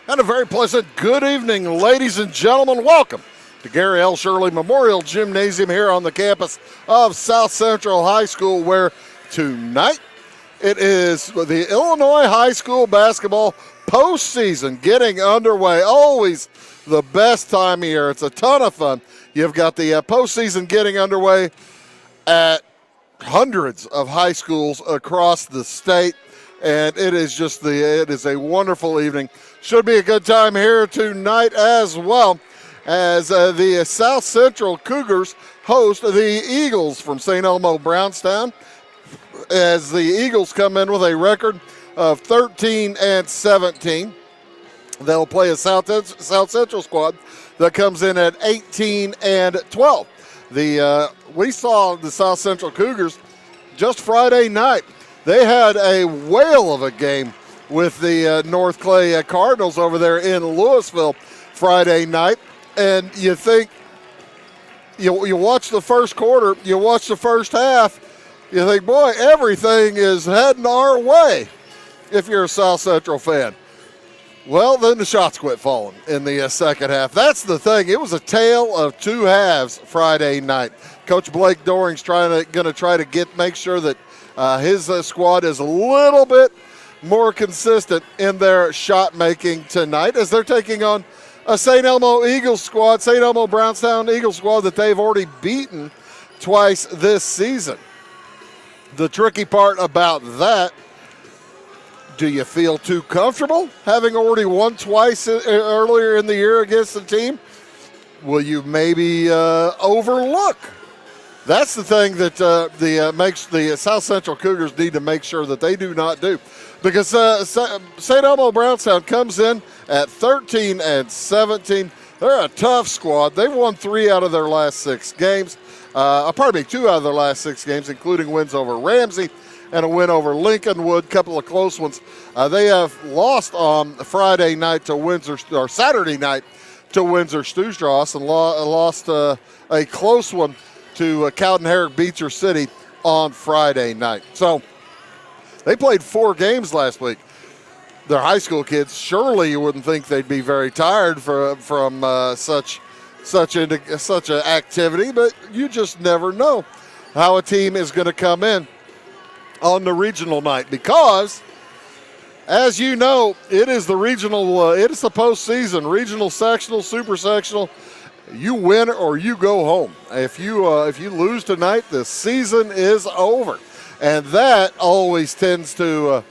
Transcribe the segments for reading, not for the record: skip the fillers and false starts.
And a very pleasant good evening, ladies and gentlemen. Welcome to Gary L. Shirley Memorial Gymnasium here on the campus of South Central High School, where tonight it is the Illinois High School basketball postseason getting underway. Always the best time of year. It's a ton of fun. You've got the postseason getting underway at hundreds of high schools across the state, and it is a wonderful evening. Should be a good time here tonight as well, as the South Central Cougars host the Eagles from St. Elmo-Brownstown, as the Eagles come in with a record of 13-17. They'll play a South Central squad that comes in at 18-12. We saw the South Central Cougars just Friday night. They had a whale of a game with the North Clay Cardinals over there in Louisville Friday night. And you think, you watch the first quarter, you watch the first half, you think, boy, everything is heading our way if you're a South Central fan. Well, then the shots quit falling in the second half. That's the thing. It was a tale of two halves Friday night. Coach Blake Doring's going to try to make sure that his squad is a little bit more consistent in their shot making tonight, as they're taking on a St. Elmo Eagles squad, St. Elmo-Brownstown Eagles squad that they've already beaten twice this season. The tricky part about that, do you feel too comfortable having already won twice earlier in the year against the team? Will you maybe overlook? That's the thing that makes the South Central Cougars need to make sure that they do not do. Because St. Elmo-Brownstown comes in at 13-17. They're a tough squad. They've won 3 out of their last 6 games. 2 out of their last 6 games, including wins over Ramsey and a win over Lincolnwood, a couple of close ones. They have lost on Friday night to Windsor, or Saturday night to Windsor-Stewstrasse, and lost a close one to Cowden-Herrick-Beecher City on Friday night. So they played 4 games last week. They're high school kids. Surely you wouldn't think they'd be very tired from such an activity, but you just never know how a team is going to come in on the regional night, because, as you know, it is the regional. It is the postseason, regional, sectional, super sectional. You win or you go home. If you lose tonight, the season is over, and that always tends to.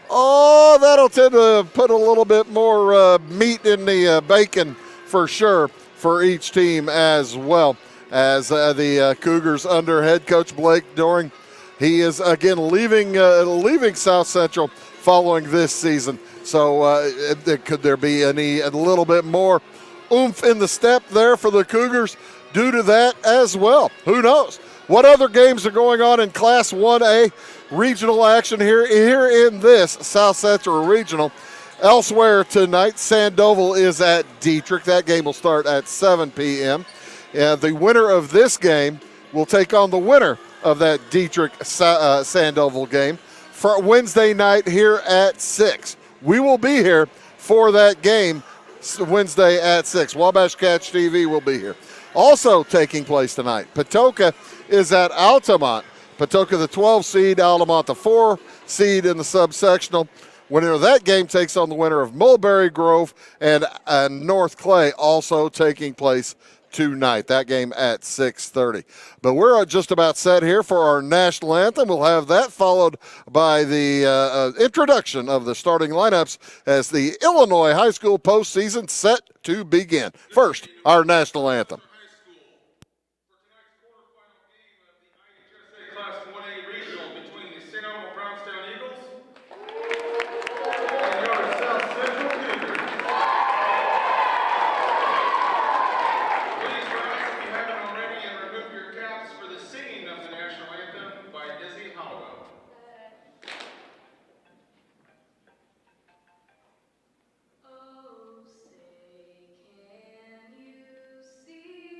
That'll tend to put a little bit more meat in the bacon for sure for each team, as well as the Cougars under head coach Blake Doring. He is again leaving South Central following this season. So could there be a little bit more oomph in the step there for the Cougars due to that as well? Who knows? What other games are going on in Class 1A regional action here in this South Central Regional? Elsewhere tonight, Sandoval is at Dietrich. That game will start at 7 p.m. The winner of this game will take on the winner of that Dietrich-Sandoval game for Wednesday night here at 6. We will be here for that game Wednesday at 6. Wabash Catch TV will be here. Also taking place tonight, Patoka is at Altamont. Patoka the 12 seed, Altamont the 4 seed in the subsectional. Winner of that game takes on the winner of Mulberry Grove and North Clay, also taking place tonight. That game at 6:30. But we're just about set here for our national anthem. We'll have that followed by the introduction of the starting lineups as the Illinois High School postseason set to begin. First, our national anthem. Class 1A regional between the St. Elmo-Brownstown Eagles Oh, say, can you see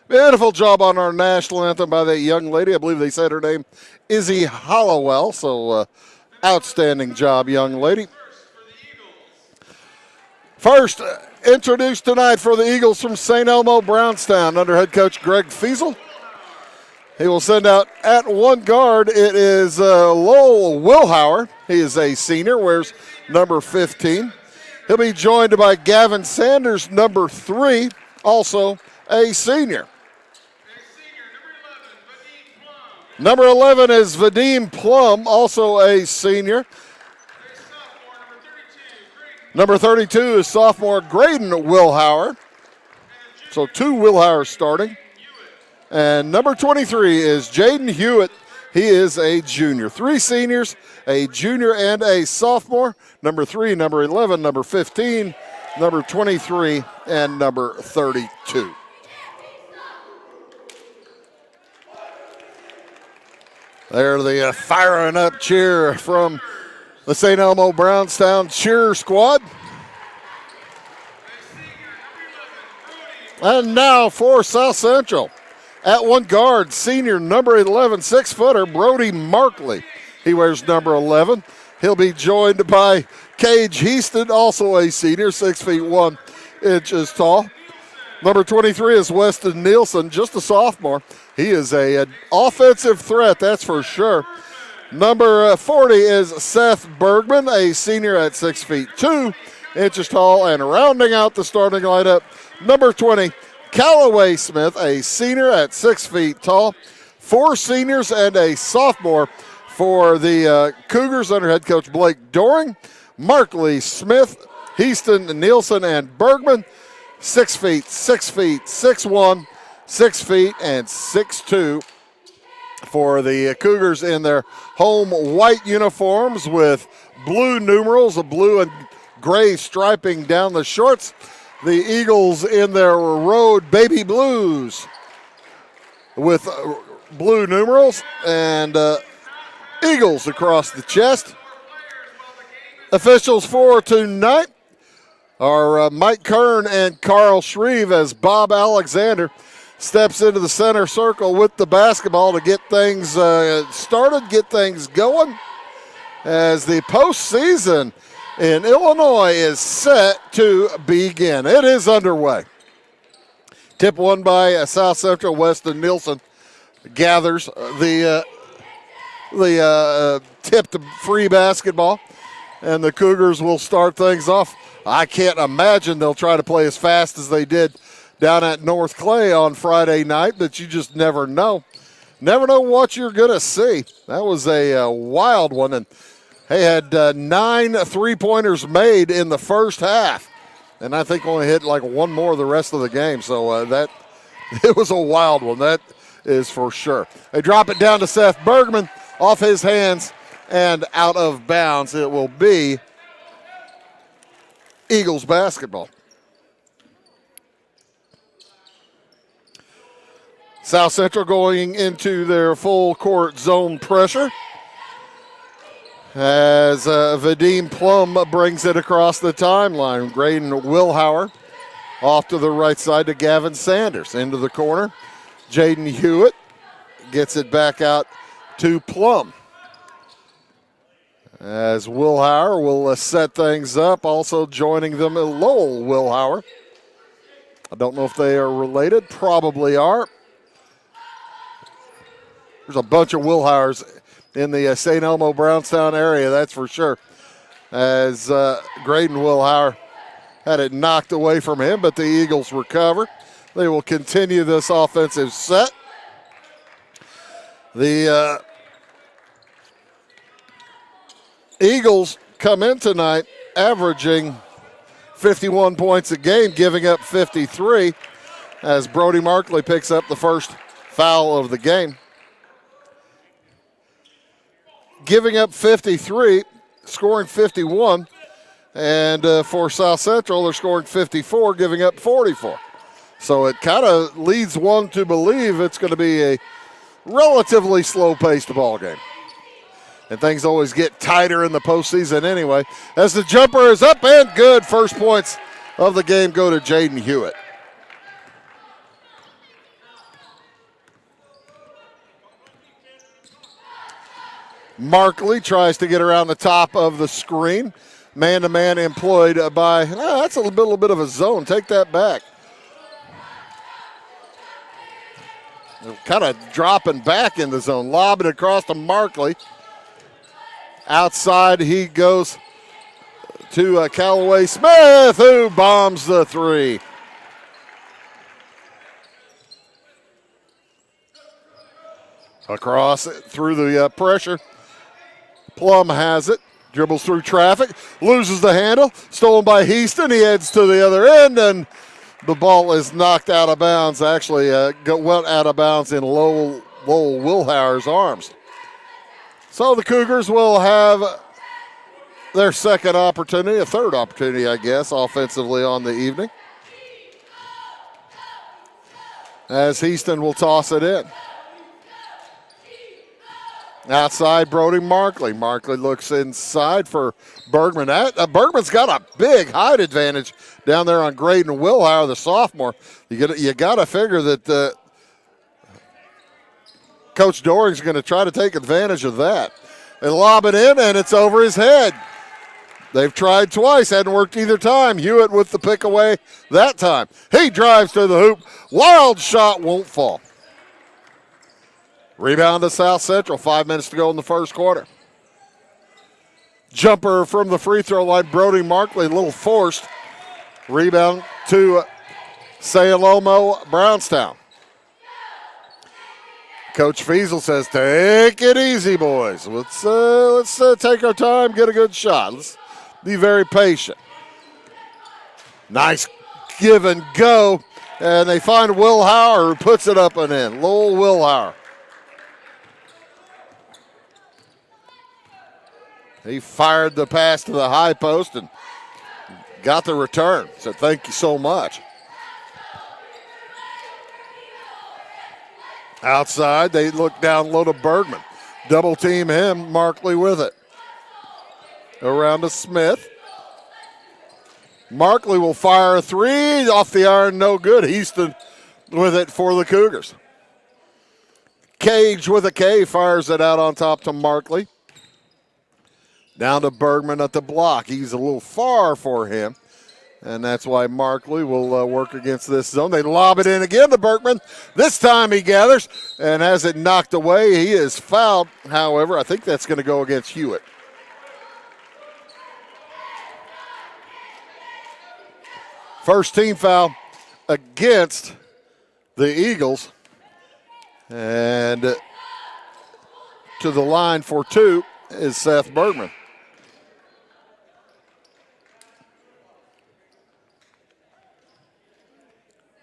Beautiful job on our national anthem by that young lady. I believe they said her name, Izzy Hollowell. So outstanding job, young lady. First, introduced tonight for the Eagles from St. Elmo-Brownstown under head coach Greg Fiesel. He will send out at one guard. It is Lowell Wilhauer. He is a senior, wears number 15. He'll be joined by Gavin Sanders, number 3, also a senior. Number 11 is Vadim Plum, also a senior. Number 32 is sophomore Graydon Wilhauer. So 2 Wilhauers starting. And number 23 is Jaden Hewitt. He is a junior. 3 seniors, a junior and a sophomore. Number 3, number 11, number 15, number 23, and number 32. There the firing up cheer from the St. Elmo-Brownstown cheer squad. And now for South Central. At one guard, senior number 11, 6-footer, Brody Markley. He wears number 11. He'll be joined by Cage Heaston, also a senior, 6 feet 1 inches tall. Number 23 is Weston Nielsen, just a sophomore. He is an offensive threat, that's for sure. Number 40 is Seth Bergman, a senior at 6 feet 2 inches tall. And rounding out the starting lineup, number 20, Callaway Smith, a senior at 6 feet tall. 4 seniors and a sophomore for the Cougars under head coach Blake Doring. Markley, Smith, Heaston, Nielsen, and Bergman. 6 feet, 6 feet, 6'1", 6 feet, and 6'2" for the Cougars in their home white uniforms with blue numerals, a blue and gray striping down the shorts. The Eagles in their road baby blues with blue numerals and Eagles across the chest. Officials for tonight are Mike Kern and Carl Shreve as Bob Alexander steps into the center circle with the basketball to get things started, get things going as the postseason in Illinois is set to begin. It is underway. Tip won by South Central. Weston Nielsen gathers the tipped free basketball, and the Cougars will start things off. I can't imagine they'll try to play as fast as they did down at North Clay on Friday night, but you just never know. Never know what you're going to see. That was a wild one, and they had 9 3-pointers made in the first half, and I think only hit like one more the rest of the game. So that it was a wild one, that is for sure. They drop it down to Seth Bergman, off his hands and out of bounds. It will be Eagles basketball. South Central going into their full court zone pressure as Vadim Plum brings it across the timeline. Graydon Wilhauer off to the right side to Gavin Sanders. Into the corner. Jaden Hewitt gets it back out to Plum. As Wilhauer will set things up. Also joining them, Lowell Wilhauer. I don't know if they are related. Probably are. There's a bunch of Wilhauers in the St. Elmo-Brownstown area, that's for sure. As Graydon Wilhauer had it knocked away from him, but the Eagles recover. They will continue this offensive set. The Eagles come in tonight averaging 51 points a game, giving up 53 as Brody Markley picks up the first foul of the game. Giving up 53, scoring 51, and for South Central, they're scoring 54, giving up 44. So it kind of leads one to believe it's going to be a relatively slow-paced ball game. And things always get tighter in the postseason anyway. As the jumper is up and good, first points of the game go to Jaden Hewitt. Markley tries to get around the top of the screen. Man-to-man employed by, that's a little bit of a zone. Take that back. Kind of dropping back in the zone. Lob it across to Markley. Outside he goes to Callaway Smith, who bombs the three. Across it through the pressure. Plum has it. Dribbles through traffic. Loses the handle. Stolen by Heaston. He heads to the other end, and the ball is knocked out of bounds. Actually, went out of bounds in Lowell Wilhauer's arms. So the Cougars will have their second opportunity, a third opportunity, I guess, offensively on the evening. As Heaston will toss it in. Outside, Brody Markley. Markley looks inside for Bergman. Bergman's got a big height advantage down there on Graydon Wilhauer, the sophomore. You got to figure that Coach Doring's going to try to take advantage of that. They lob it in, and it's over his head. They've tried twice, hadn't worked either time. Hewitt with the pick away that time. He drives to the hoop. Wild shot won't fall. Rebound to South Central. 5 minutes to go in the first quarter. Jumper from the free throw line. Brody Markley, a little forced. Rebound to Elmo-Brownstown. Coach Feasel says, take it easy, boys. Let's take our time, get a good shot. Let's be very patient. Nice give and go. And they find Wilhauer, who puts it up and in. Lowell Wilhauer. He fired the pass to the high post and got the return. Said, thank you so much. Outside, they look down low to Bergman. Double team him, Markley with it. Around to Smith. Markley will fire a three. Off the iron, no good. Heaston with it for the Cougars. Cage with a K fires it out on top to Markley. Down to Bergman at the block. He's a little far for him, and that's why Markley will work against this zone. They lob it in again to Bergman. This time he gathers and has it knocked away. He is fouled, however. I think that's going to go against Hewitt. First team foul against the Eagles. And to the line for two is Seth Bergman.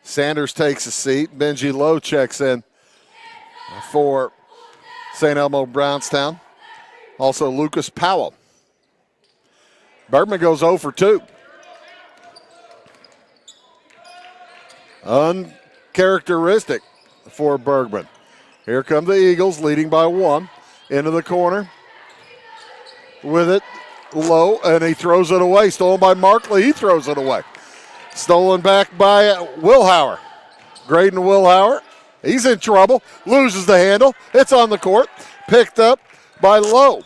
Sanders takes a seat. Benji Lowe checks in for St. Elmo-Brownstown. Also Lucas Powell. Bergman goes 0 for 2. Uncharacteristic for Bergman. Here come the Eagles leading by 1. Into the corner. With it, Lowe, and he throws it away. Stolen by Markley. He throws it away. Stolen back by Wilhauer. Graydon Wilhauer. He's in trouble. Loses the handle. It's on the court. Picked up by Lowe.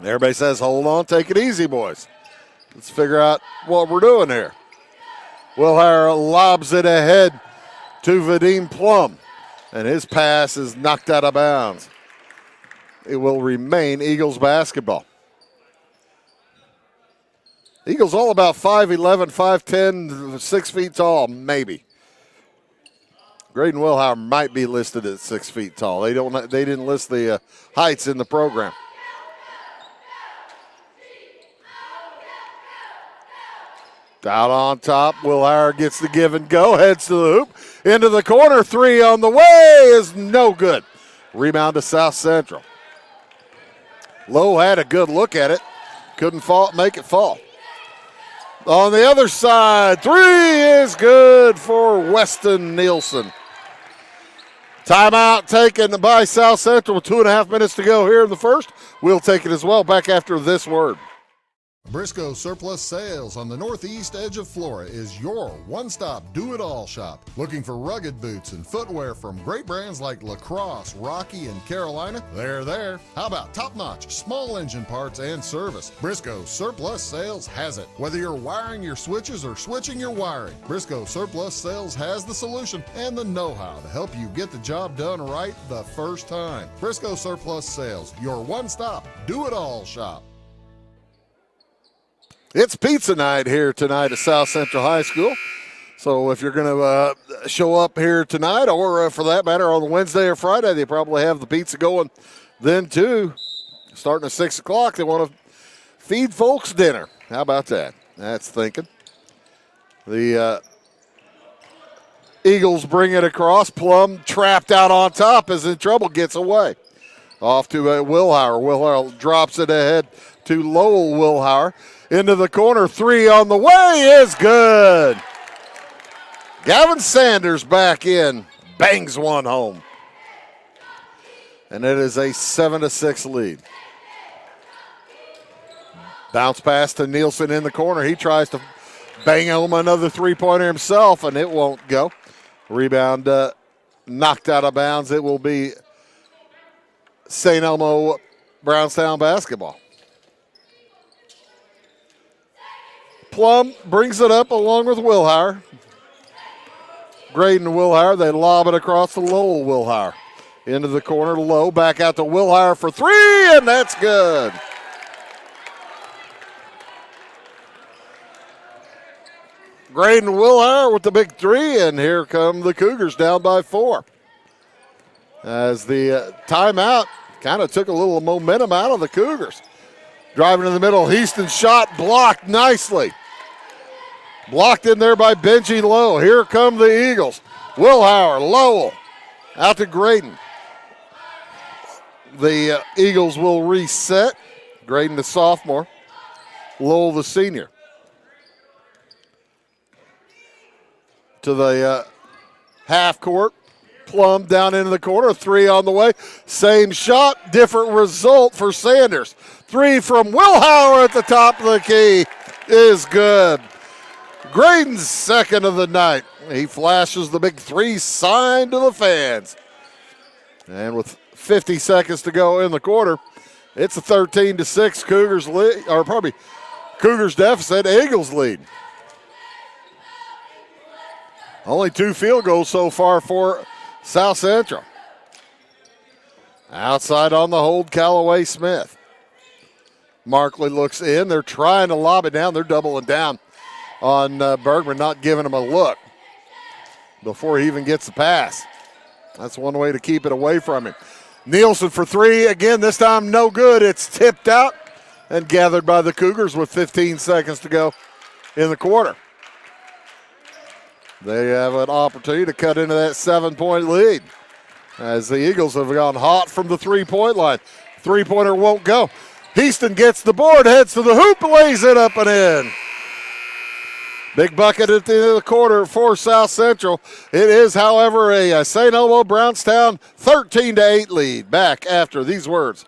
Everybody says, hold on, take it easy, boys. Let's figure out what we're doing here. Wilhauer lobs it ahead to Vadim Plum, and his pass is knocked out of bounds. It will remain Eagles basketball. Eagles all about 5'11", 5'10", 6 feet tall, maybe. Graydon Wilhauer might be listed at 6 feet tall. They didn't list the heights in the program. Out on top, Wilhauer gets the give and go, heads to the hoop, into the corner, three on the way is no good. Rebound to South Central. Lowe had a good look at it, couldn't make it fall. On the other side, three is good for Weston Nielsen. Timeout taken by South Central with 2.5 minutes to go here in the first. We'll take it as well back after this word. Briscoe Surplus Sales on the northeast edge of Flora is your one-stop do-it-all shop. Looking for rugged boots and footwear from great brands like Lacrosse, Rocky, and Carolina? They're there. How about top-notch small engine parts and service? Briscoe Surplus Sales has it. Whether you're wiring your switches or switching your wiring, Briscoe Surplus Sales has the solution and the know-how to help you get the job done right the first time. Briscoe Surplus Sales, your one-stop do-it-all shop. It's pizza night here tonight at South Central High School. So if you're going to show up here tonight, or for that matter on Wednesday or Friday, they probably have the pizza going then too. Starting at 6 o'clock, they want to feed folks dinner. How about that? That's thinking. The Eagles bring it across. Plum trapped out on top, is in trouble, gets away. Off to Wilhauer. Wilhauer drops it ahead to Lowell Wilhauer. Into the corner, three on the way is good. Gavin Sanders back in, bangs one home. And it is a 7-6 lead. Bounce pass to Nielsen in the corner. He tries to bang home another three-pointer himself, and it won't go. Rebound knocked out of bounds. It will be St. Elmo-Brownstown basketball. Plum brings it up along with Wilhauer. Graydon Wilhauer, they lob it across to Lowell Wilhauer. Into the corner, low, back out to Wilhauer for three, and that's good. Graydon Wilhauer with the big three, and here come the Cougars down by 4. As the timeout kind of took a little momentum out of the Cougars. Driving in the middle, Heaston's shot blocked nicely. Blocked in there by Benji Lowe. Here come the Eagles. Wilhauer, Lowell, out to Graydon. The Eagles will reset. Graydon the sophomore, Lowell the senior. To the half court. Plum down into the corner, three on the way. Same shot, different result for Sanders. Three from Wilhauer at the top of the key is good. Graydon's second of the night. He flashes the big three sign to the fans. And with 50 seconds to go in the quarter, it's a 13-6 Cougars lead, or probably Cougars deficit, Eagles lead. Only 2 field goals so far for South Central. Outside on the hold, Callaway Smith. Markley looks in. They're trying to lob it down. They're doubling down on Bergman, not giving him a look before he even gets the pass. That's one way to keep it away from him. Nielsen for three. Again, this time no good. It's tipped out and gathered by the Cougars with 15 seconds to go in the quarter. They have an opportunity to cut into that 7-point lead as the Eagles have gone hot from the three-point line. Three-pointer won't go. Heaston gets the board, heads to the hoop, lays it up and in. Big bucket at the end of the quarter for South Central. It is, however, a St. Elmo-Brownstown 13-8 lead. Back after these words.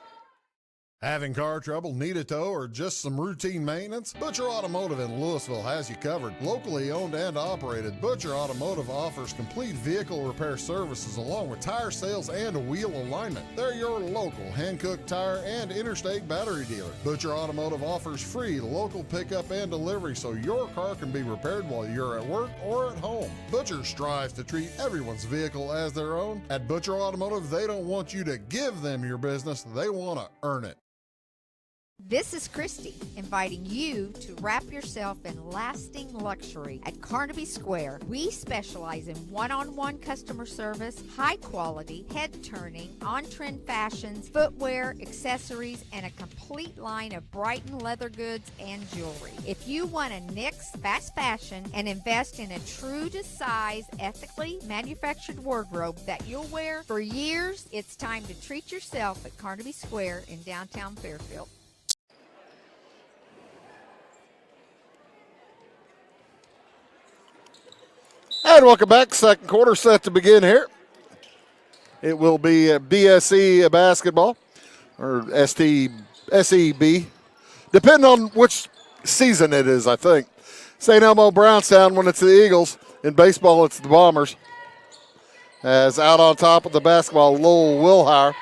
Having car trouble, need a tow, or just some routine maintenance? Butcher Automotive in Louisville has you covered. Locally owned and operated, Butcher Automotive offers complete vehicle repair services along with tire sales and wheel alignment. They're your local Hankook tire and interstate battery dealer. Butcher Automotive offers free local pickup and delivery so your car can be repaired while you're at work or at home. Butcher strives to treat everyone's vehicle as their own. At Butcher Automotive, they don't want you to give them your business, they want to earn it. This is Christy, inviting you to wrap yourself in lasting luxury at Carnaby Square. We specialize in one-on-one customer service, high quality, head-turning, on-trend fashions, footwear, accessories, and a complete line of Brighton leather goods and jewelry. If you want to nix fast fashion and invest in a true-to-size, ethically manufactured wardrobe that you'll wear for years, it's time to treat yourself at Carnaby Square in downtown Fairfield. And welcome back. Second quarter set to begin here. It will be BSE basketball or SEB, depending on which season it is, I think. St. Elmo-Brownstown when it's the Eagles. In baseball, it's the Bombers. As out on top of the basketball, Lowell Wilhauer.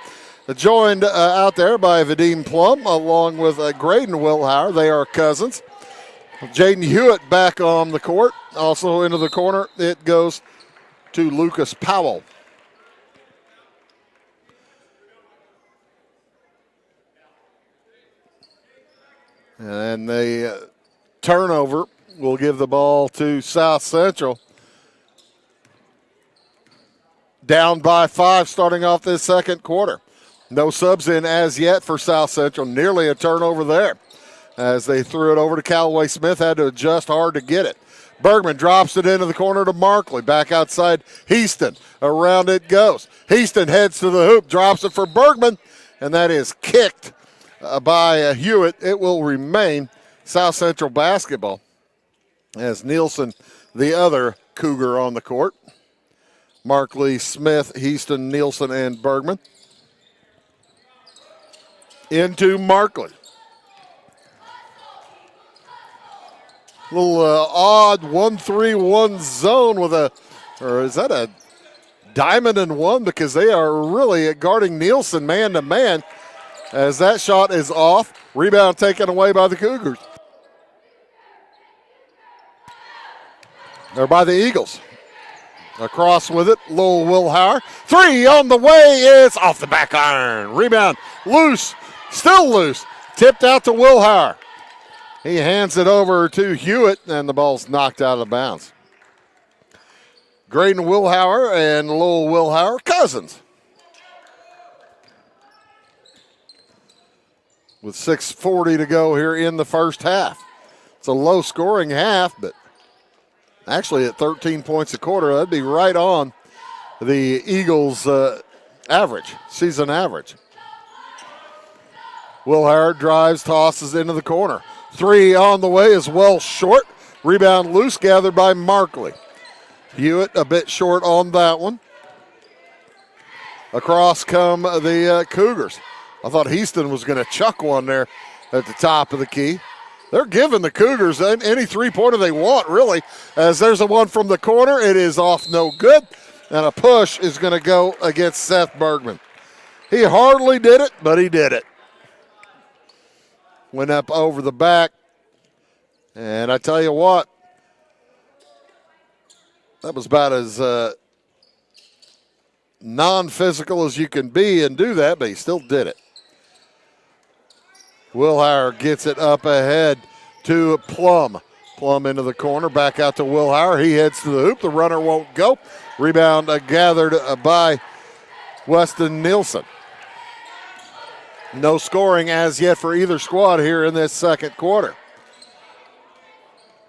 Joined out there by Vadim Plum along with Graydon Wilhauer. They are cousins. Jaden Hewitt back on the court. Also into the corner, it goes to Lucas Powell. And the turnover will give the ball to South Central. Down by 5 starting off this second quarter. No subs in as yet for South Central. Nearly a turnover there as they threw it over to Callaway Smith. Had to adjust hard to get it. Bergman drops it into the corner to Markley. Back outside Heaston. Around it goes. Heaston heads to the hoop. Drops it for Bergman. And that is kicked by Hewitt. It will remain South Central basketball as Nielsen, the other Cougar on the court. Markley, Smith, Heaston, Nielsen, and Bergman. Into Markley. Little odd 1-3-1 zone with or is that a diamond and one? Because they are really guarding Nielsen man to man as that shot is off. Rebound taken away by the Cougars. They're by the Eagles. Across with it, Lowell Wilhauer. 3 on the way is off the back iron. Rebound loose, still loose. Tipped out to Wilhauer. He hands it over to Hewitt, and the ball's knocked out of bounds. Graydon Wilhauer and Lowell Wilhauer, cousins. With 6:40 to go here in the first half. It's a low-scoring half, but actually at 13 points a quarter, that'd be right on the Eagles' average, season average. Wilhauer drives, tosses into the corner. 3 on the way is well short. Rebound loose, gathered by Markley. Hewitt a bit short on that one. Across come the Cougars. I thought Heaston was going to chuck one there at the top of the key. They're giving the Cougars any three-pointer they want, really, as there's a one from the corner. It is off no good, and a push is going to go against Seth Bergman. He hardly did it, but he did it. Went up over the back, and I tell you what, that was about as non-physical as you can be and do that, but he still did it. Wilhauer gets it up ahead to Plum. Plum into the corner, back out to Wilhauer. He heads to the hoop. The runner won't go. Rebound gathered by Weston Nielsen. No scoring as yet for either squad here in this second quarter.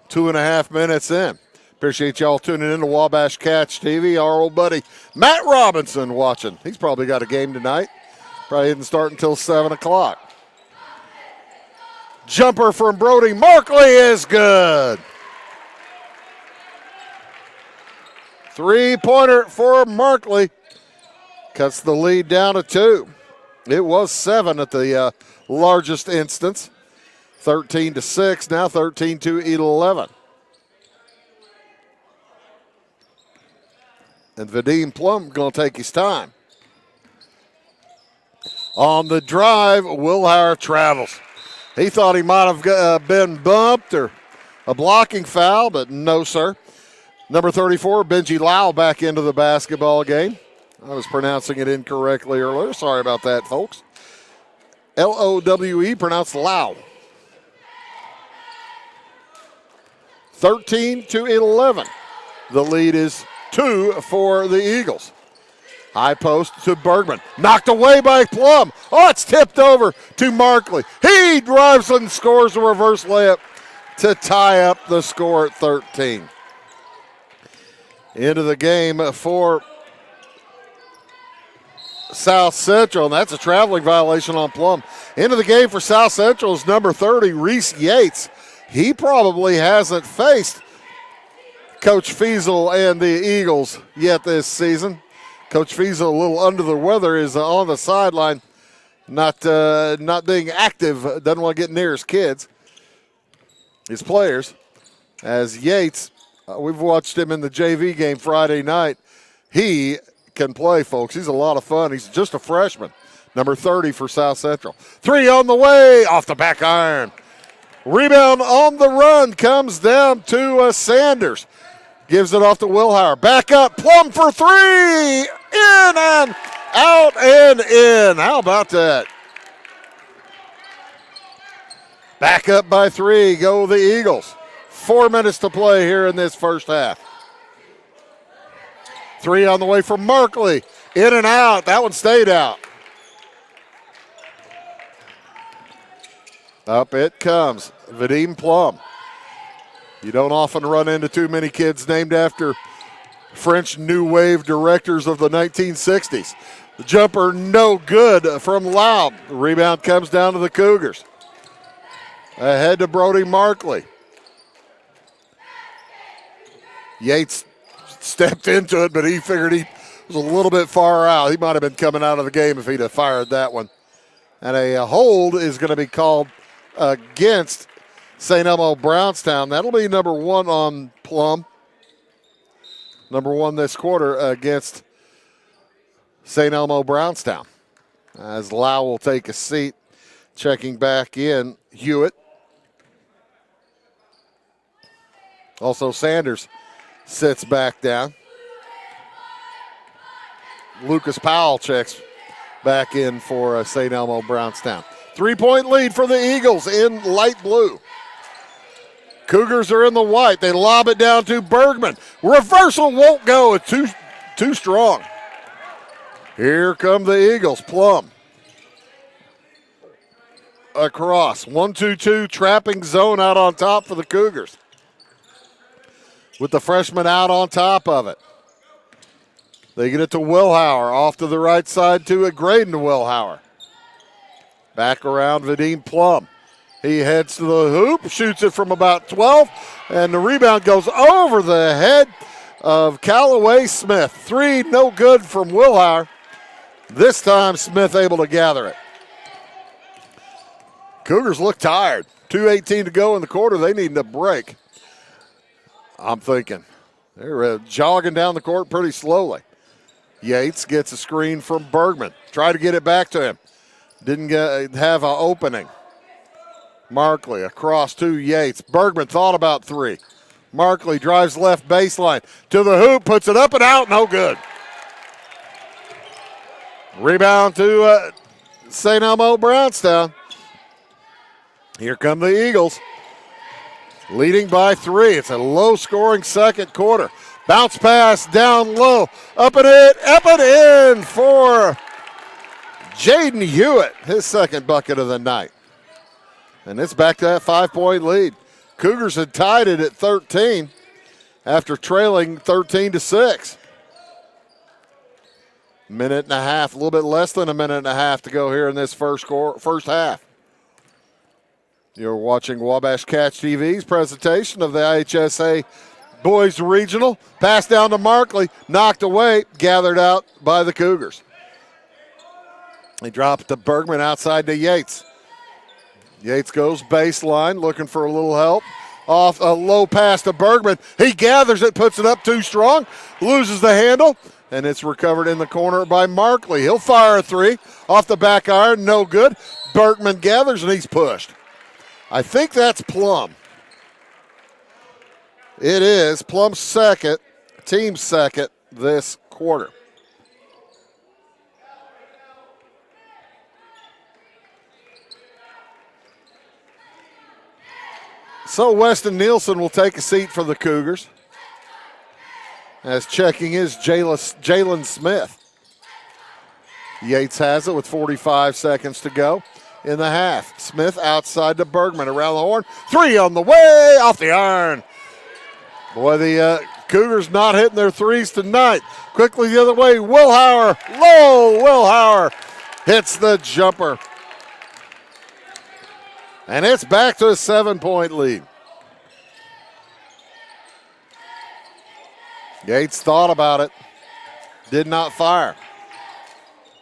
2.5 minutes in. Appreciate y'all tuning in to Wabash Catch TV. Our old buddy Matt Robinson watching. He's probably got a game tonight. Probably didn't start until 7 o'clock. Jumper from Brody Markley is good. 3-pointer for Markley. Cuts the lead down to 2. It was 7 at the largest instance. 13-6, now 13-11. And Vadim Plum going to take his time. On the drive, Wilhauer travels. He thought he might have been bumped or a blocking foul, but no, sir. Number 34, Benji Lau, back into the basketball game. I was pronouncing it incorrectly earlier. Sorry about that, folks. Lowe, pronounced Lau. 13-11. The lead is 2 for the Eagles. High post to Bergman. Knocked away by Plum. Oh, it's tipped over to Markley. He drives and scores a reverse layup to tie up the score at 13. Into the game for South Central, and that's a traveling violation on Plum. Into the game for South Central is number 30, Reese Yates. He probably hasn't faced Coach Feasel and the Eagles yet this season. Coach Feasel, a little under the weather, is on the sideline, not being active, doesn't want to get near his kids. his players, as Yates, we've watched him in the JV game Friday night. He can play, folks. He's a lot of fun. He's just a freshman, number 30 for South Central. 3 on the way, off the back iron. Rebound on the run comes down to Sanders. Gives it off to Wilhauer. Back up, Plum for 3. In and out and in. How about that? Back up by 3. Go the Eagles. 4 minutes to play here in this first half. 3 on the way for Markley. In and out. That one stayed out. Up it comes. Vadim Plum. You don't often run into too many kids named after French New Wave directors of the 1960s. The jumper no good from Loud. The rebound comes down to the Cougars. Ahead to Brody Markley. Yates stepped into it, but he figured he was a little bit far out. He might have been coming out of the game if he'd have fired that one. And a hold is going to be called against St. Elmo-Brownstown. That'll be number 1 on Plum. Number 1 this quarter against St. Elmo-Brownstown. As Lau will take a seat, checking back in, Hewitt. Also Sanders sits back down. Lucas Powell checks back in for St. Elmo-Brownstown. 3-point lead for the Eagles in light blue. Cougars are in the white. They lob it down to Bergman. Reversal won't go. It's too strong. Here come the Eagles. Plum. Across. 1-2-2 trapping zone out on top for the Cougars. With the freshman out on top of it. They get it to Wilhauer. Off to the right side to Graydon Wilhauer. Back around Vadim Plum. He heads to the hoop, shoots it from about 12, and the rebound goes over the head of Callaway Smith. 3, no good from Wilhauer. This time Smith able to gather it. Cougars look tired. 2:18 to go in the quarter. They need a break. I'm thinking. They're jogging down the court pretty slowly. Yates gets a screen from Bergman. Try to get it back to him. Didn't have an opening. Markley across to Yates. Bergman thought about 3. Markley drives left baseline to the hoop, puts it up and out, no good. Rebound to St. Elmo-Brownstown. Here come the Eagles. Leading by 3. It's a low-scoring second quarter. Bounce pass down low. Up and in for Jaden Hewitt, his second bucket of the night. And it's back to that 5-point lead. Cougars had tied it at 13 after trailing 13-6. Minute and a half, a little bit less than a minute and a half to go here in this first half. You're watching Wabash Catch TV's presentation of the IHSA Boys Regional. Pass down to Markley, knocked away, gathered out by the Cougars. They drop it to Bergman outside to Yates. Yates goes baseline, looking for a little help. Off a low pass to Bergman. He gathers it, puts it up too strong, loses the handle, and it's recovered in the corner by Markley. He'll fire a 3 off the back iron, no good. Bergman gathers, and he's pushed. I think that's Plum. It is Plum's second, team second this quarter. So Weston Nielsen will take a seat for the Cougars. As checking is Jalen Smith. Yates has it with 45 seconds to go in the half. Smith outside to Bergman around the horn. 3 on the way, off the iron. Boy, the Cougars not hitting their 3s tonight. Quickly the other way, Wilhauer, low, Wilhauer hits the jumper. And it's back to a 7-point lead. Yates thought about it, did not fire.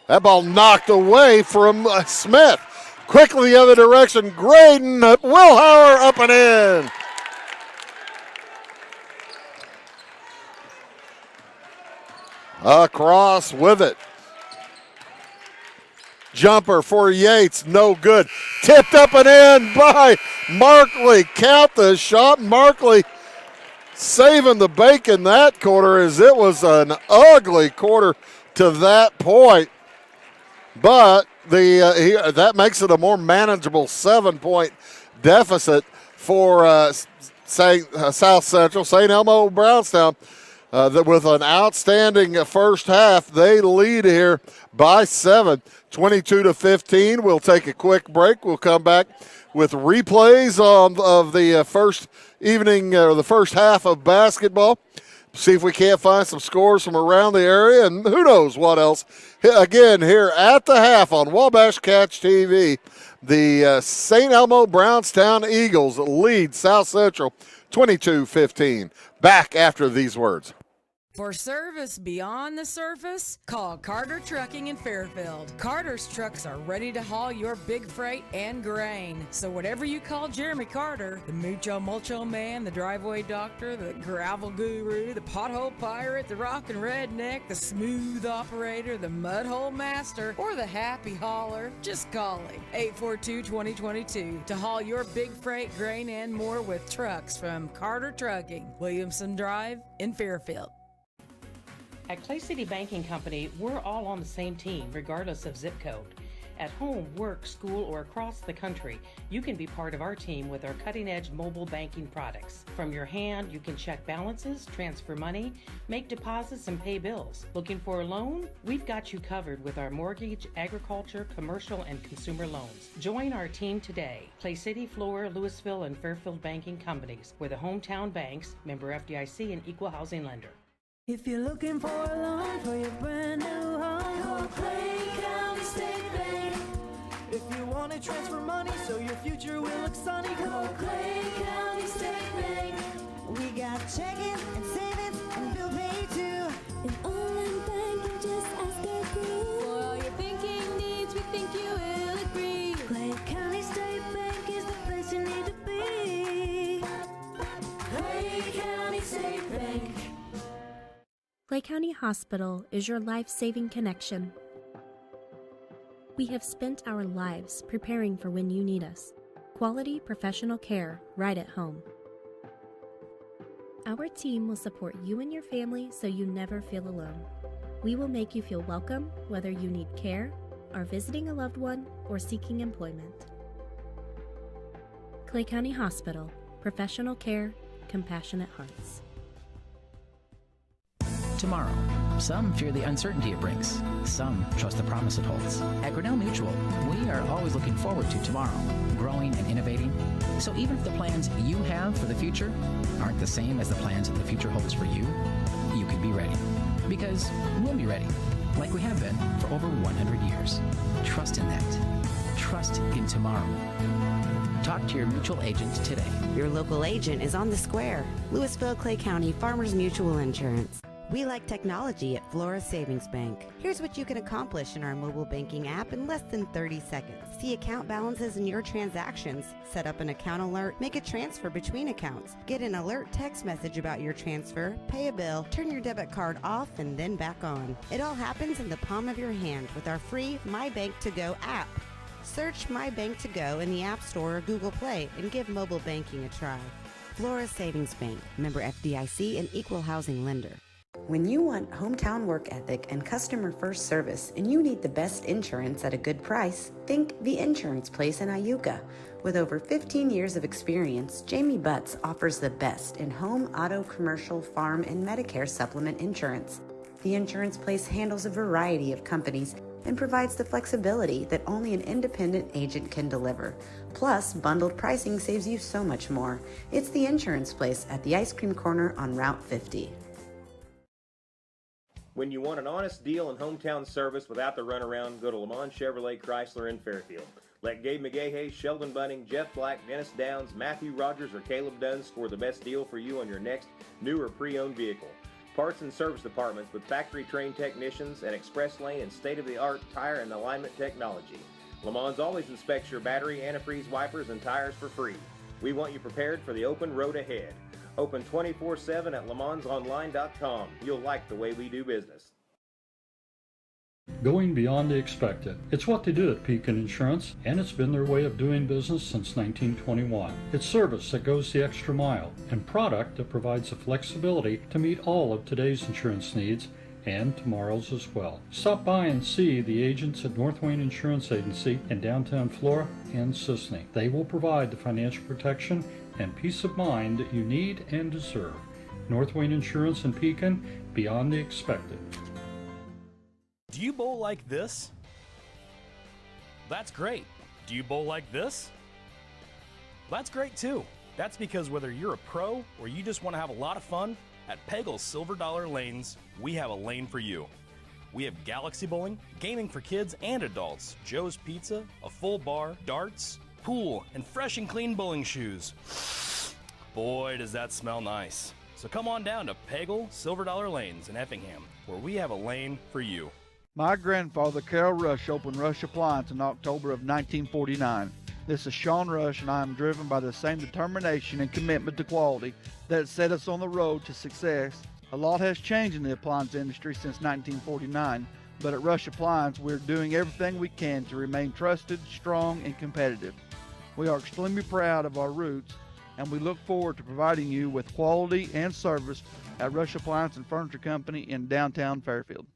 That ball knocked away from Smith. Quickly the other direction, Graydon, Wilhauer up and in. Across with it. Jumper for Yates, no good. Tipped up and in by Markley. Count the shot. Markley saving the bacon that quarter, as it was an ugly quarter to that point. But that makes it a more manageable 7-point deficit for South Central. St. Elmo-Brownstown with an outstanding first half. They lead here by 7, 22-15. We'll take a quick break. We'll come back with replays of the first evening or the first half of basketball. See if we can't find some scores from around the area, and who knows what else. Again, here at the half on Wabash Catch TV, the St. Elmo-Brownstown Eagles lead South Central 22-15. Back after these words. For service beyond the surface, call Carter Trucking in Fairfield. Carter's trucks are ready to haul your big freight and grain. So whatever you call Jeremy Carter, the Mucho Mulcho Man, the driveway doctor, the gravel guru, the pothole pirate, the rockin' redneck, the smooth operator, the mudhole master, or the happy hauler, just call him. 842-2022 to haul your big freight, grain, and more with trucks from Carter Trucking, Williamson Drive in Fairfield. At Clay City Banking Company, we're all on the same team, regardless of zip code. At home, work, school, or across the country, you can be part of our team with our cutting-edge mobile banking products. From your hand, you can check balances, transfer money, make deposits, and pay bills. Looking for a loan? We've got you covered with our mortgage, agriculture, commercial, and consumer loans. Join our team today. Clay City, Flora, Louisville, and Fairfield Banking Companies. We're the hometown banks, member FDIC, and equal housing lender. If you're looking for a loan for your brand new home, call Clay County State Bank. If you want to transfer money so your future will look sunny, call Clay County State Bank. We got checking and savings and bill pay too. An online banking, just ask our crew. For all your banking needs, we think you will agree. Clay County State Bank is the place you need to be. Clay County State Bank. Clay County Hospital is your life-saving connection. We have spent our lives preparing for when you need us. Quality professional care right at home. Our team will support you and your family so you never feel alone. We will make you feel welcome whether you need care, are visiting a loved one, or seeking employment. Clay County Hospital. Professional care, compassionate hearts. Tomorrow. Some fear the uncertainty it brings. Some trust the promise it holds. At Grinnell Mutual, we are always looking forward to tomorrow, growing and innovating. So even if the plans you have for the future aren't the same as the plans that the future holds for you, you can be ready. Because we'll be ready, like we have been for over 100 years. Trust in that. Trust in tomorrow. Talk to your mutual agent today. Your local agent is on the square. Louisville, Clay County Farmers Mutual Insurance. We like technology at Flora Savings Bank. Here's what you can accomplish in our mobile banking app in less than 30 seconds. See account balances in your transactions, set up an account alert, make a transfer between accounts, get an alert text message about your transfer, pay a bill, turn your debit card off and then back on. It all happens in the palm of your hand with our free My Bank to Go app. Search My Bank to Go in the App Store or Google Play and give mobile banking a try. Flora Savings Bank, member FDIC and equal housing lender. When you want hometown work ethic and customer first service and you need the best insurance at a good price, think The Insurance Place in Iuka. With over 15 years of experience, Jamie Butts offers the best in home, auto, commercial, farm, and Medicare supplement insurance. The Insurance Place handles a variety of companies and provides the flexibility that only an independent agent can deliver. Plus, bundled pricing saves you so much more. It's The Insurance Place at the Ice Cream Corner on Route 50. When you want an honest deal and hometown service without the runaround, go to Lamont Chevrolet Chrysler in Fairfield. Let Gabe McGahey, Sheldon Bunning, Jeff Black, Dennis Downs, Matthew Rogers, or Caleb Dunn score the best deal for you on your next new or pre-owned vehicle. Parts and service departments with factory-trained technicians and express lane and state-of-the-art tire and alignment technology. Lamont always inspects your battery, antifreeze, wipers, and tires for free. We want you prepared for the open road ahead. Open 24/7 at LeMansOnline.com. You'll like the way we do business. Going beyond the expected. It's what they do at Pekin Insurance, and it's been their way of doing business since 1921. It's service that goes the extra mile, and product that provides the flexibility to meet all of today's insurance needs and tomorrow's as well. Stop by and see the agents at North Wayne Insurance Agency in downtown Flora and Sisney. They will provide the financial protection and peace of mind that you need and deserve. North Wayne Insurance in Pekin, beyond the expected. Do you bowl like this? That's great. Do you bowl like this? That's great too. That's because whether you're a pro or you just want to have a lot of fun, at Peggle's Silver Dollar Lanes, we have a lane for you. We have galaxy bowling, gaming for kids and adults, Joe's Pizza, a full bar, darts, pool, and fresh and clean bowling shoes. Boy, does that smell nice. So come on down to Peggle Silver Dollar Lanes in Effingham, where we have a lane for you. My grandfather, Carol Rush, opened Rush Appliance in October of 1949. This is Sean Rush, and I am driven by the same determination and commitment to quality that set us on the road to success. A lot has changed in the appliance industry since 1949, but at Rush Appliance, we're doing everything we can to remain trusted, strong, and competitive. We are extremely proud of our roots, and we look forward to providing you with quality and service at Rush Appliance and Furniture Company in downtown Fairfield.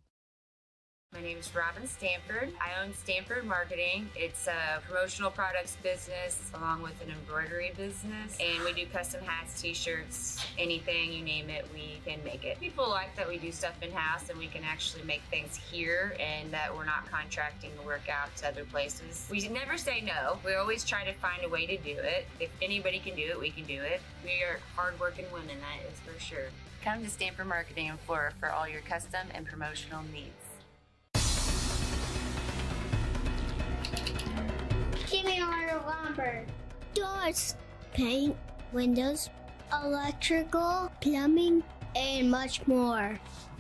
My name is Robin Stanford. I own Stanford Marketing. It's a promotional products business along with an embroidery business. And we do custom hats, t-shirts, anything, you name it, we can make it. People like that we do stuff in-house and we can actually make things here and that we're not contracting the work out to other places. We never say no. We always try to find a way to do it. If anybody can do it, we can do it. We are hardworking women, that is for sure. Come to Stanford Marketing in Flora for all your custom and promotional needs. Give me order lumber. Doors, paint, windows, electrical, plumbing, and much more.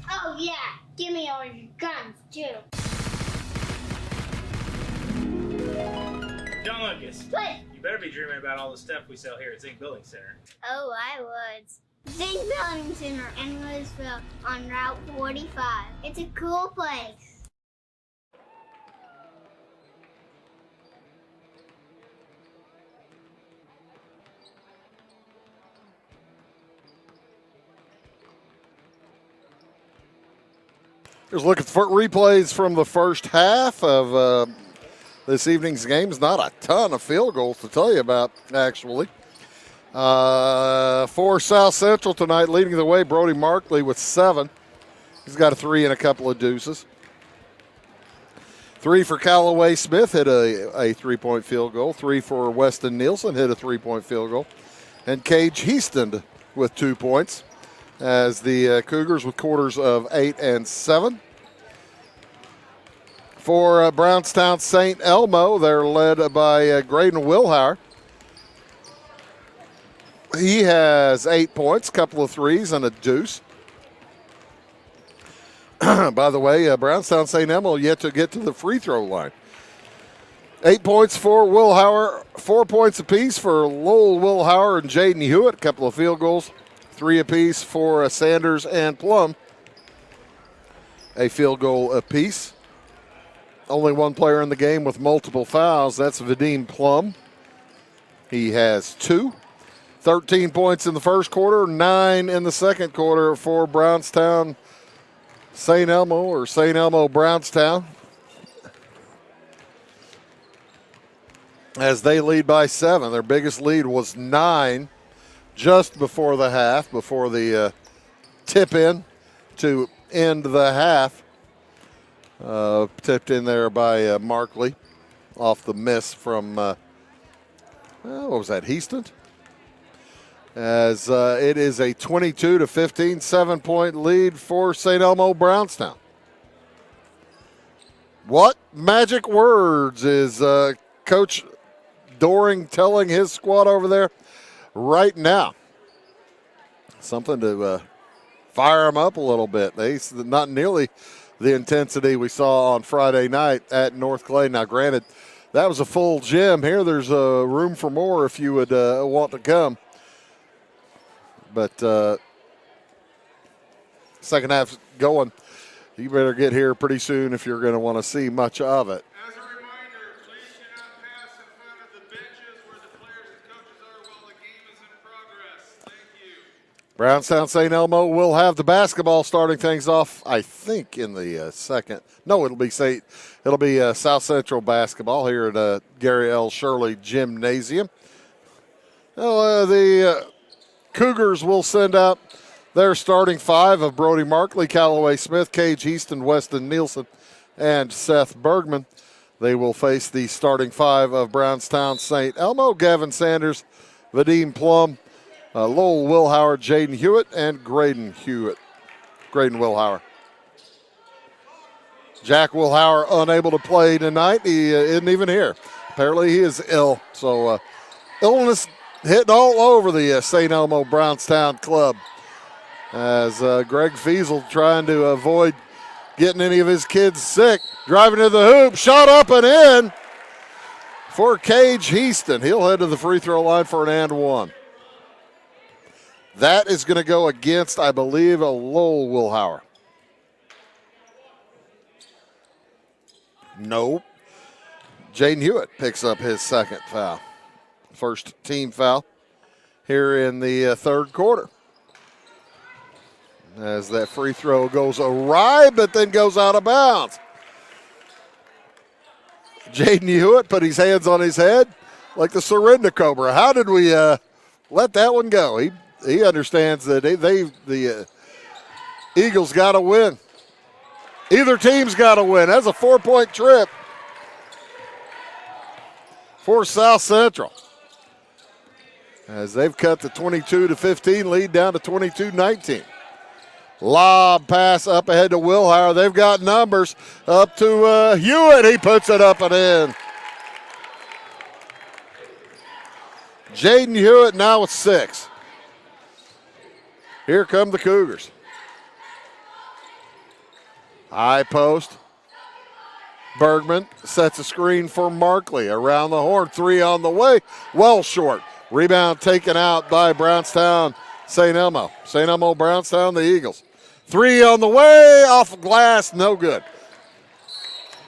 Oh yeah, give me all your guns too. John Lucas. What? You better be dreaming about all the stuff we sell here at Zink Building Center. Oh, I would. Zink Building Center in Louisville on Route 45. It's a cool place. Just looking for replays from the first half of this evening's games. Not a ton of field goals to tell you about, actually. For South Central tonight, leading the way, Brody Markley with 7. He's got a 3 and a couple of deuces. 3 for Callaway Smith, hit a 3-point field goal. 3 for Weston Nielsen, hit a 3-point field goal. And Cage Heaston with 2 points, as the Cougars with quarters of 8 and 7. For Brownstown St. Elmo, they're led by Graydon Wilhauer. He has 8 points, a couple of threes, and a deuce. By the way, Brownstown St. Elmo yet to get to the free throw line. 8 points for Wilhauer, 4 points apiece for Lowell Wilhauer and Jaden Hewitt, a couple of field goals. 3 apiece for Sanders and Plum. A field goal apiece. Only one player in the game with multiple fouls. That's Vadim Plum. He has 2. 13 points in the first quarter, 9 in the second quarter for Brownstown St. Elmo, or St. Elmo Brownstown, as they lead by 7. Their biggest lead was 9 just before the half, before the tip in to end the half. Tipped in there by Markley off the miss from, what was that, Heaston? As it is a 22-15, 7-point lead for St. Elmo Brownstown. What magic words is Coach Doring telling his squad over there right now? Something to fire them up a little bit. They not nearly the intensity we saw on Friday night at North Clay. Now, granted, that was a full gym. Here, there's room for more if you would want to come. But second half going You better get here pretty soon if you're going to want to see much of it. As a reminder, please do not pass in front of the benches where the players and coaches are while the game is in progress. Thank you. Brownstown St. Elmo will have the basketball starting things off, I think, in the second. No, it'll be South Central basketball here at Gary L. Shirley Gymnasium. Well, the Cougars will send out their starting five of Brody Markley, Callaway Smith, Cage Easton, Weston Nielsen, and Seth Bergman. They will face the starting five of Brownstown St. Elmo, Gavin Sanders, Vadim Plum, Lowell Wilhauer, Jaden Hewitt, and Graydon Wilhauer. Jack Wilhauer unable to play tonight. He isn't even here. Apparently he is ill. So illness hitting all over the St. Elmo Brownstown club. As Greg Fiesel trying to avoid getting any of his kids sick. Driving to the hoop, shot up and in for Cage Easton. He'll head to the free throw line for an and one. That is going to go against, I believe, a Lowell Wilhauer. Nope. Jaden Hewitt picks up his second foul. First team foul here in the third quarter. As that free throw goes awry, but then goes out of bounds. Jaden Hewitt put his hands on his head like the Surrender Cobra. How did we let that one go? He understands that the Eagles got to win. Either team's got to win. That's a 4-point trip for South Central, as they've cut the 22-15 lead down to 22-19. Lob pass up ahead to Wilhauer. They've got numbers up to Hewitt. He puts it up and in. Jaden Hewitt now with 6. Here come the Cougars. High post. Bergman sets a screen for Markley. Around the horn, 3 on the way. Well short. Rebound taken out by Brownstown St. Elmo. St. Elmo Brownstown, the Eagles. 3 on the way, off glass, no good.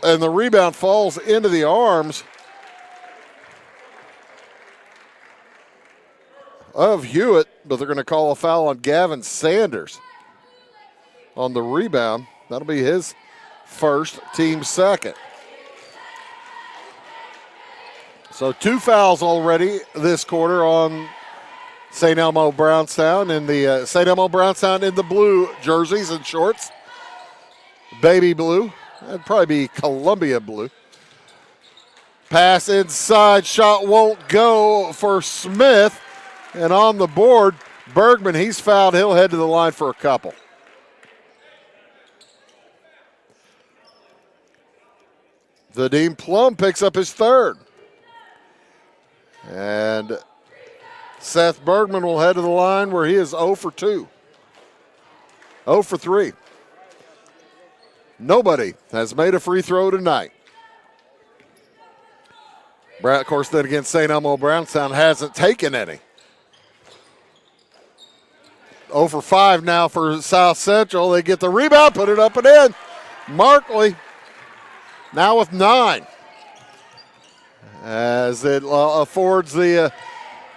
And the rebound falls into the arms of Hewitt, but they're going to call a foul on Gavin Sanders on the rebound. That'll be his first, team second. So 2 fouls already this quarter on St. Elmo Brownstown, and the St. Elmo Brownstown in the blue jerseys and shorts. Baby blue. That'd probably be Columbia blue. Pass inside, shot won't go for Smith. And on the board, Bergman, he's fouled. He'll head to the line for a couple. Vadim Plum picks up his third. And Seth Bergman will head to the line where he is 0 for 2. 0 for 3. Nobody has made a free throw tonight. Of course, then again, St. Elmo Brownstown hasn't taken any. 0 for 5 now for South Central. They get the rebound, put it up and in. Markley now with 9. As it affords the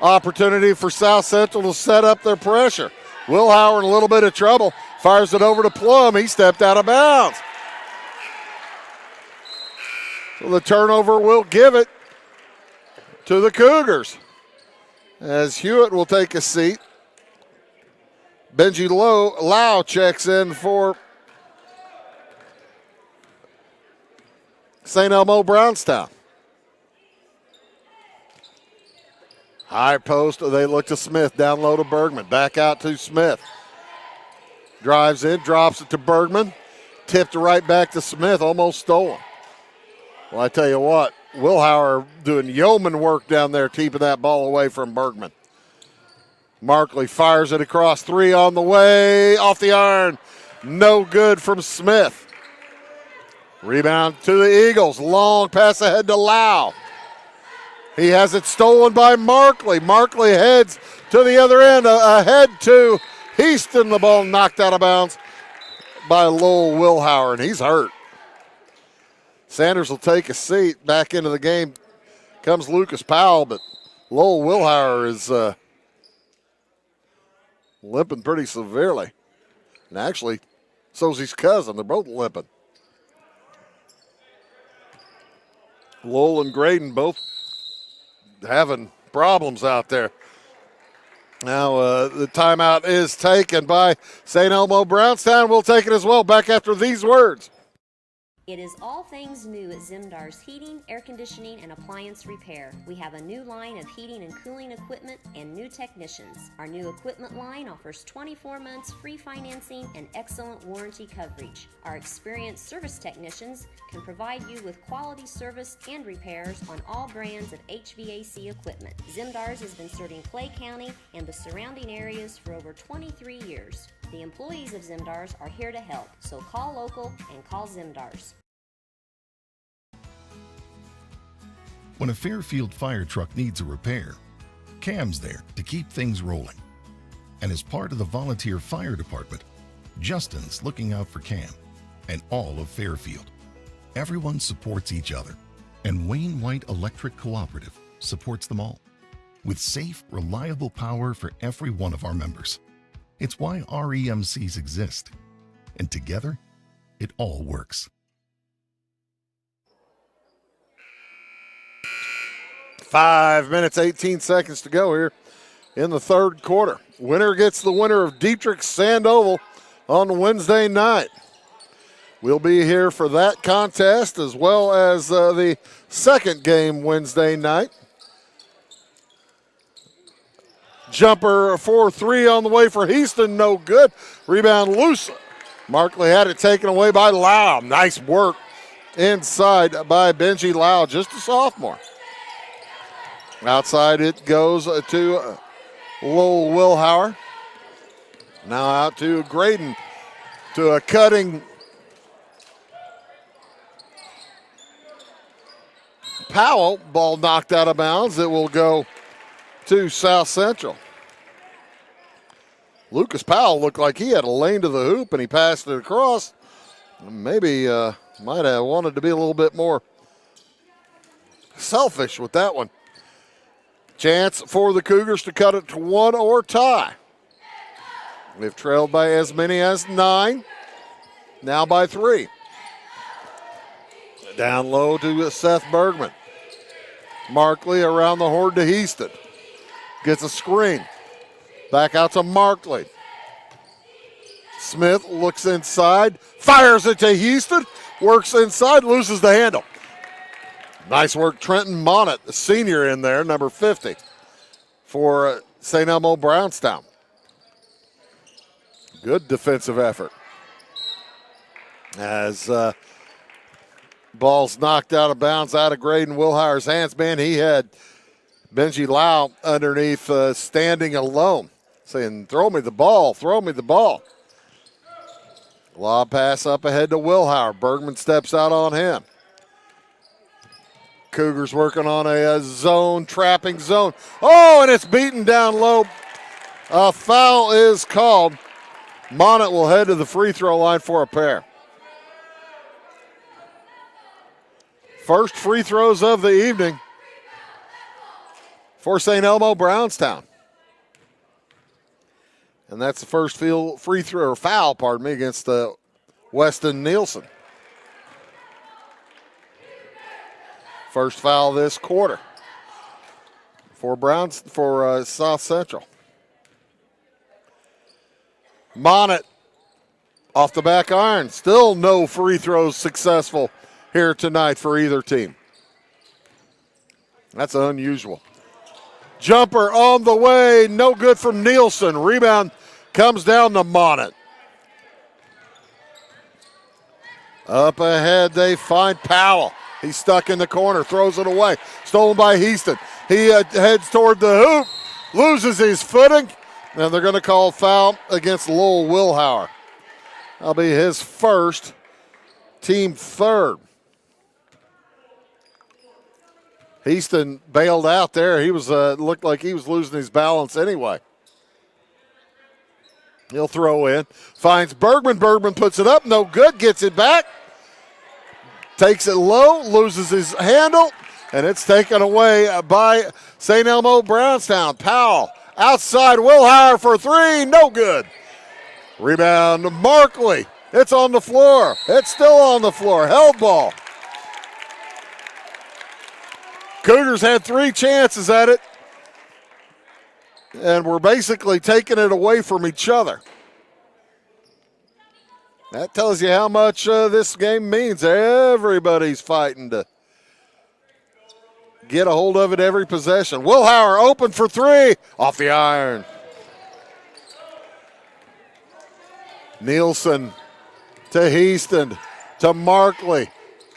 opportunity for South Central to set up their pressure. Wilhauer in a little bit of trouble. Fires it over to Plum. He stepped out of bounds. So the turnover will give it to the Cougars, as Hewitt will take a seat. Benji Lau checks in for St. Elmo Brownstown. High post, they look to Smith, down low to Bergman. Back out to Smith. Drives in, drops it to Bergman. Tipped right back to Smith, almost stolen. Well, I tell you what, Wilhauer doing yeoman work down there, keeping that ball away from Bergman. Markley fires it across, 3 on the way, off the iron. No good from Smith. Rebound to the Eagles, long pass ahead to Lau. He has it stolen by Markley. Markley heads to the other end, ahead to Easton. The ball knocked out of bounds by Lowell Wilhauer, and he's hurt. Sanders will take a seat. Back into the game comes Lucas Powell, but Lowell Wilhauer is limping pretty severely. And actually, so's his cousin. They're both limping. Lowell and Graydon both having problems out there. Now the timeout is taken by St. Elmo-Brownstown. We'll take it as well. Back after these words. It is all things new at Zimdar's Heating, Air Conditioning, and Appliance Repair. We have a new line of heating and cooling equipment and new technicians. Our new equipment line offers 24 months free financing and excellent warranty coverage. Our experienced service technicians can provide you with quality service and repairs on all brands of HVAC equipment. Zimdar's has been serving Clay County and the surrounding areas for over 23 years. The employees of Zimdar's are here to help, so call local and call Zimdar's. When a Fairfield fire truck needs a repair, Cam's there to keep things rolling. And as part of the volunteer fire department, Justin's looking out for Cam and all of Fairfield. Everyone supports each other, and Wayne White Electric Cooperative supports them all, with safe, reliable power for every one of our members. It's why REMCs exist, and together, it all works. 5 minutes, 18 seconds to go here in the third quarter. Winner gets the winner of Dietrich Sandoval on Wednesday night. We'll be here for that contest as well as the second game Wednesday night. Jumper for three on the way for Houston, no good. Rebound loose. Markley had it taken away by Lau. Nice work inside by Benji Lau, just a sophomore. Outside it goes to Lowell Wilhauer. Now out to Graydon, to a cutting Powell. Ball knocked out of bounds. It will go to South Central. Lucas Powell looked like he had a lane to the hoop and he passed it across. Maybe might have wanted to be a little bit more selfish with that one. Chance for the Cougars to cut it to one or tie. They've trailed by as many as 9, now by 3. Down low to Seth Bergman. Markley around the horn to Heaston. Gets a screen. Back out to Markley. Smith looks inside, fires it to Houston, works inside, loses the handle. Nice work, Trenton Monett, the senior in there, number 50 for St. Elmo-Brownstown. Good defensive effort. As ball's knocked out of bounds out of Graydon Wilhauer's hands. Man, he had Benji Lau underneath standing alone, saying, throw me the ball, throw me the ball. Lob pass up ahead to Wilhauer. Bergman steps out on him. Cougars working on a zone, trapping zone. Oh, and it's beaten down low. A foul is called. Monett will head to the free throw line for a pair. First free throws of the evening for St. Elmo-Brownstown. And that's the first free throw or foul, against Weston Nielsen. First foul this quarter for South Central. Monett off the back iron. Still no free throws successful here tonight for either team. That's unusual. Jumper on the way, no good from Nielsen. Rebound comes down to Monett. Up ahead they find Powell. He's stuck in the corner, throws it away. Stolen by Houston. He heads toward the hoop, loses his footing, and they're going to call foul against Lowell Wilhauer. That'll be his first, team third. Houston bailed out there. He was looked like he was losing his balance anyway. He'll throw in. Finds Bergman. Bergman puts it up. No good. Gets it back. Takes it low. Loses his handle. And it's taken away by St. Elmo-Brownstown. Powell outside. Wilhauer for three. No good. Rebound to Markley. It's on the floor. It's still on the floor. Held ball. Cougars had 3 chances at it. And we're basically taking it away from each other. That tells you how much this game means. Everybody's fighting to get a hold of it every possession. Wilhauer open for three. Off the iron. Nielsen to Heaston to Markley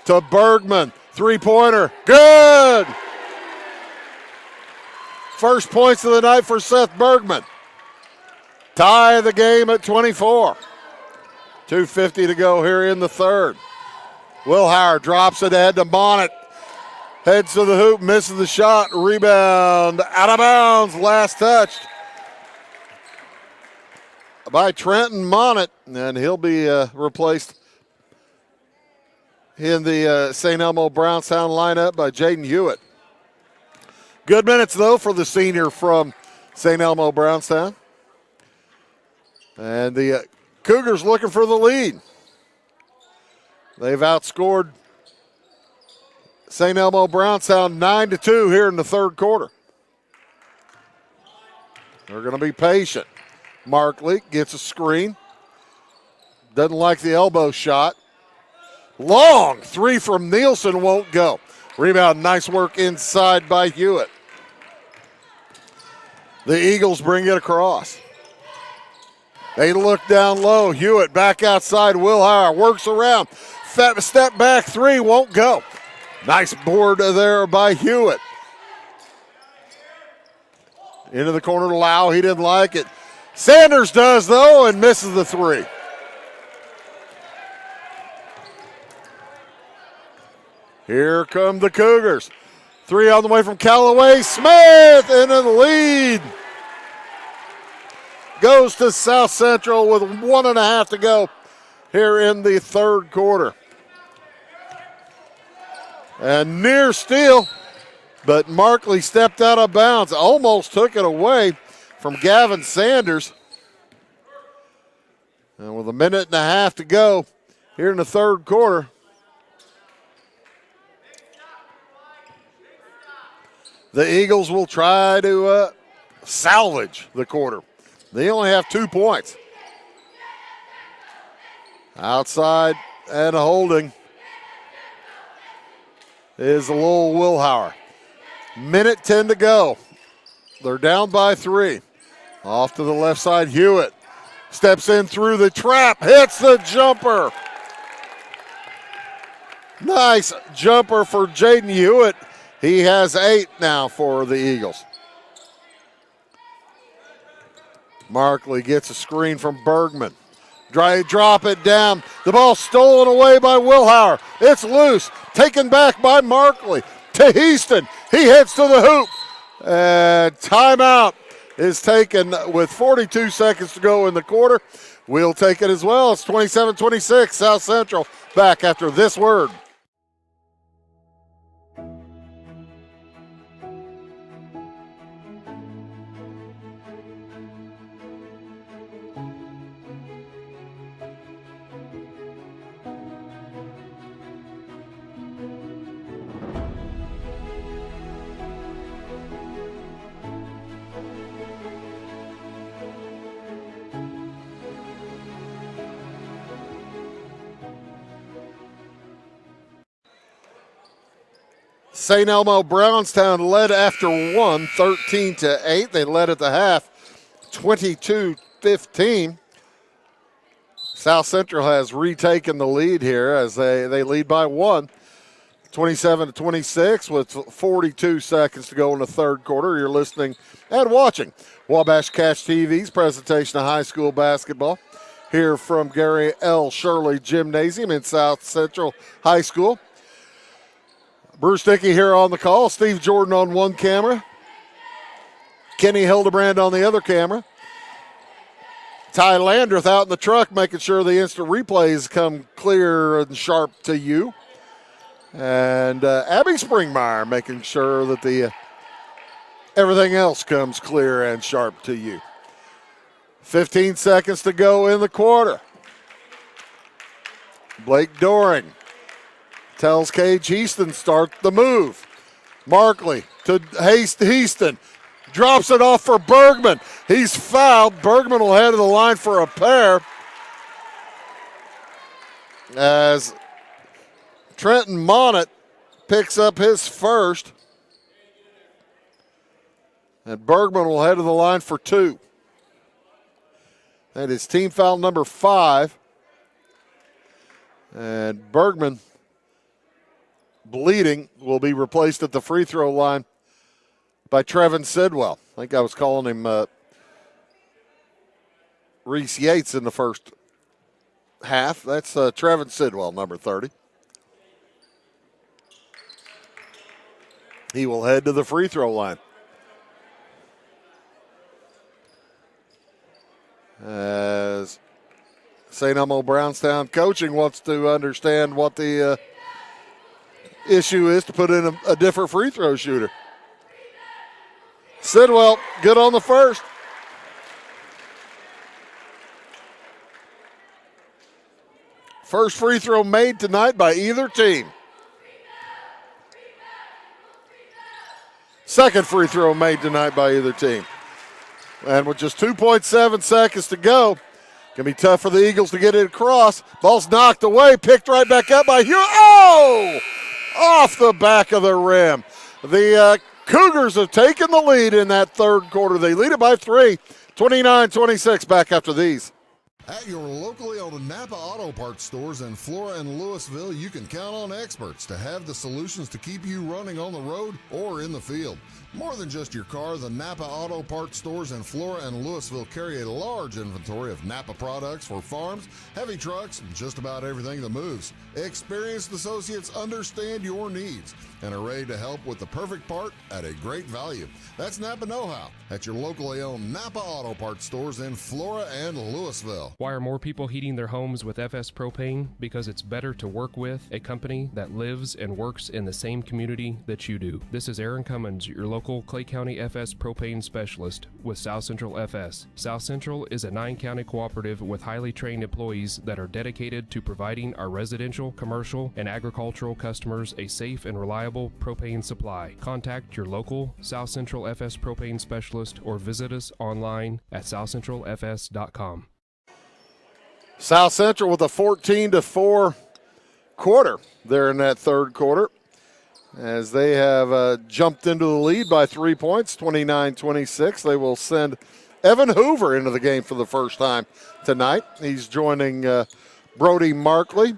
to Bergman. Three-pointer. Good! First points of the night for Seth Bergman. Tie the game at 24. 2:50 to go here in the third. Wilhauer drops it ahead to Monnett. Heads to the hoop, misses the shot. Rebound out of bounds. Last touched by Trenton Monnett, and he'll be replaced in the St. Elmo-Brownstown lineup by Jaden Hewitt. Good minutes, though, for the senior from St. Elmo-Brownstown. And the Cougars looking for the lead. They've outscored St. Elmo-Brownstown 9-2 here in the third quarter. They're going to be patient. Markley gets a screen. Doesn't like the elbow shot. Long three from Nielsen won't go. Rebound, nice work inside by Hewitt. The Eagles bring it across. They look down low. Hewitt back outside. Wilhauer works around. Step back three won't go. Nice board there by Hewitt. Into the corner to Lau. He didn't like it. Sanders does, though, and misses the three. Here come the Cougars. Three on the way from Callaway. Smith into the lead. Goes to South Central with 1.5 to go here in the third quarter. And near steal, but Markley stepped out of bounds. Almost took it away from Gavin Sanders. And with 1.5 to go here in the third quarter, the Eagles will try to salvage the quarter. They only have 2 points. Outside and holding is Lowell Wilhauer. 1:10 to go. They're down by 3. Off to the left side, Hewitt. Steps in through the trap, hits the jumper. Nice jumper for Jaden Hewitt. He has 8 now for the Eagles. Markley gets a screen from Bergman. Drop it down. The ball stolen away by Wilhauer. It's loose. Taken back by Markley. To Heaston. He hits to the hoop. And timeout is taken with 42 seconds to go in the quarter. We'll take it as well. It's 27-26. South Central back after this word. St. Elmo-Brownstown led after 1, 13-8. They led at the half, 22-15. South Central has retaken the lead here as they lead by 1, 27-26 with 42 seconds to go in the third quarter. You're listening and watching Wabash Cash TV's presentation of high school basketball here from Gary L. Shirley Gymnasium in South Central High School. Bruce Dickey here on the call. Steve Jordan on one camera. Kenny Hildebrand on the other camera. Ty Landreth out in the truck making sure the instant replays come clear and sharp to you. And Abby Springmeyer making sure that the everything else comes clear and sharp to you. 15 seconds to go in the quarter. Blake Doring tells Cage Heaston start the move. Markley to Heaston. Drops it off for Bergman. He's fouled. Bergman will head to the line for a pair. As Trenton Monett picks up his first. And Bergman will head to the line for 2. That is team foul number 5. And Bergman, bleeding, will be replaced at the free throw line by Trevin Sidwell. I think I was calling him Reese Yates in the first half. That's Trevin Sidwell, number 30. He will head to the free throw line. As St. Elmo-Brownstown coaching wants to understand what the issue is to put in a different free throw shooter. Sidwell, good on the first. First free throw made tonight by either team. Second free throw made tonight by either team. And with just 2.7 seconds to go, going to be tough for the Eagles to get it across. Ball's knocked away, picked right back up by Hugh. Oh! Off the back of the rim. The Cougars have taken the lead in that third quarter. They lead it by 3, 29-26 back after these. At your locally owned Napa Auto Parts stores in Flora and Louisville, you can count on experts to have the solutions to keep you running on the road or in the field. More than just your car, the Napa Auto Parts stores in Flora and Louisville carry a large inventory of Napa products for farms, heavy trucks, and just about everything that moves. Experienced associates understand your needs and are ready to help with the perfect part at a great value. That's Napa Know-How at your locally owned Napa Auto Parts stores in Flora and Louisville. Why are more people heating their homes with FS Propane? Because it's better to work with a company that lives and works in the same community that you do. This is Aaron Cummins, your local Clay County FS Propane specialist with South Central FS. South Central is a 9-county cooperative with highly trained employees that are dedicated to providing our residential, commercial, and agricultural customers a safe and reliable propane supply. Contact your local South Central FS Propane specialist or visit us online at southcentralfs.com. South Central with a 14-4 quarter there in that third quarter, as they have jumped into the lead by 3 points, 29-26. They will send Evan Hoover into the game for the first time tonight. He's joining Brody Markley.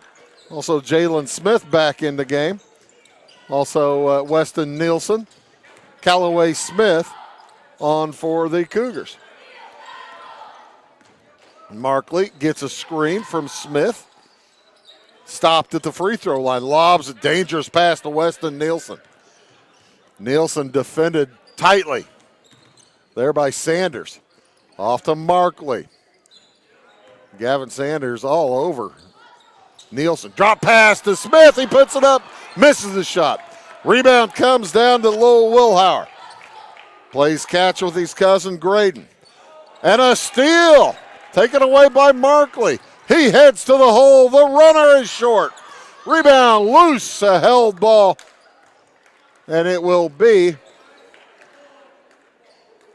Also Jalen Smith back in the game. Also Weston Nielsen, Callaway Smith on for the Cougars. Markley gets a screen from Smith. Stopped at the free throw line. Lobs a dangerous pass to Weston Nielsen. Nielsen defended tightly there by Sanders. Off to Markley. Gavin Sanders all over Nielsen. Drop pass to Smith. He puts it up. Misses the shot. Rebound comes down to Lowell Wilhauer. Plays catch with his cousin Graydon. And a steal. Taken away by Markley. He heads to the hole. The runner is short. Rebound loose. A held ball. And it will be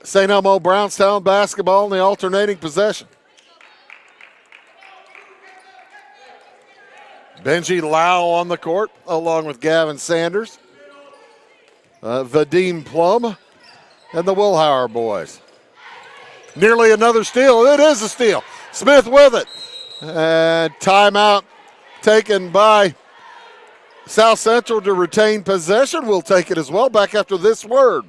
St. Elmo-Brownstown basketball in the alternating possession. Benji Lau on the court along with Gavin Sanders. Vadim Plum and the Wilhauer boys. Nearly another steal. It is a steal. Smith with it. And timeout taken by South Central to retain possession. We'll take it as well back after this word.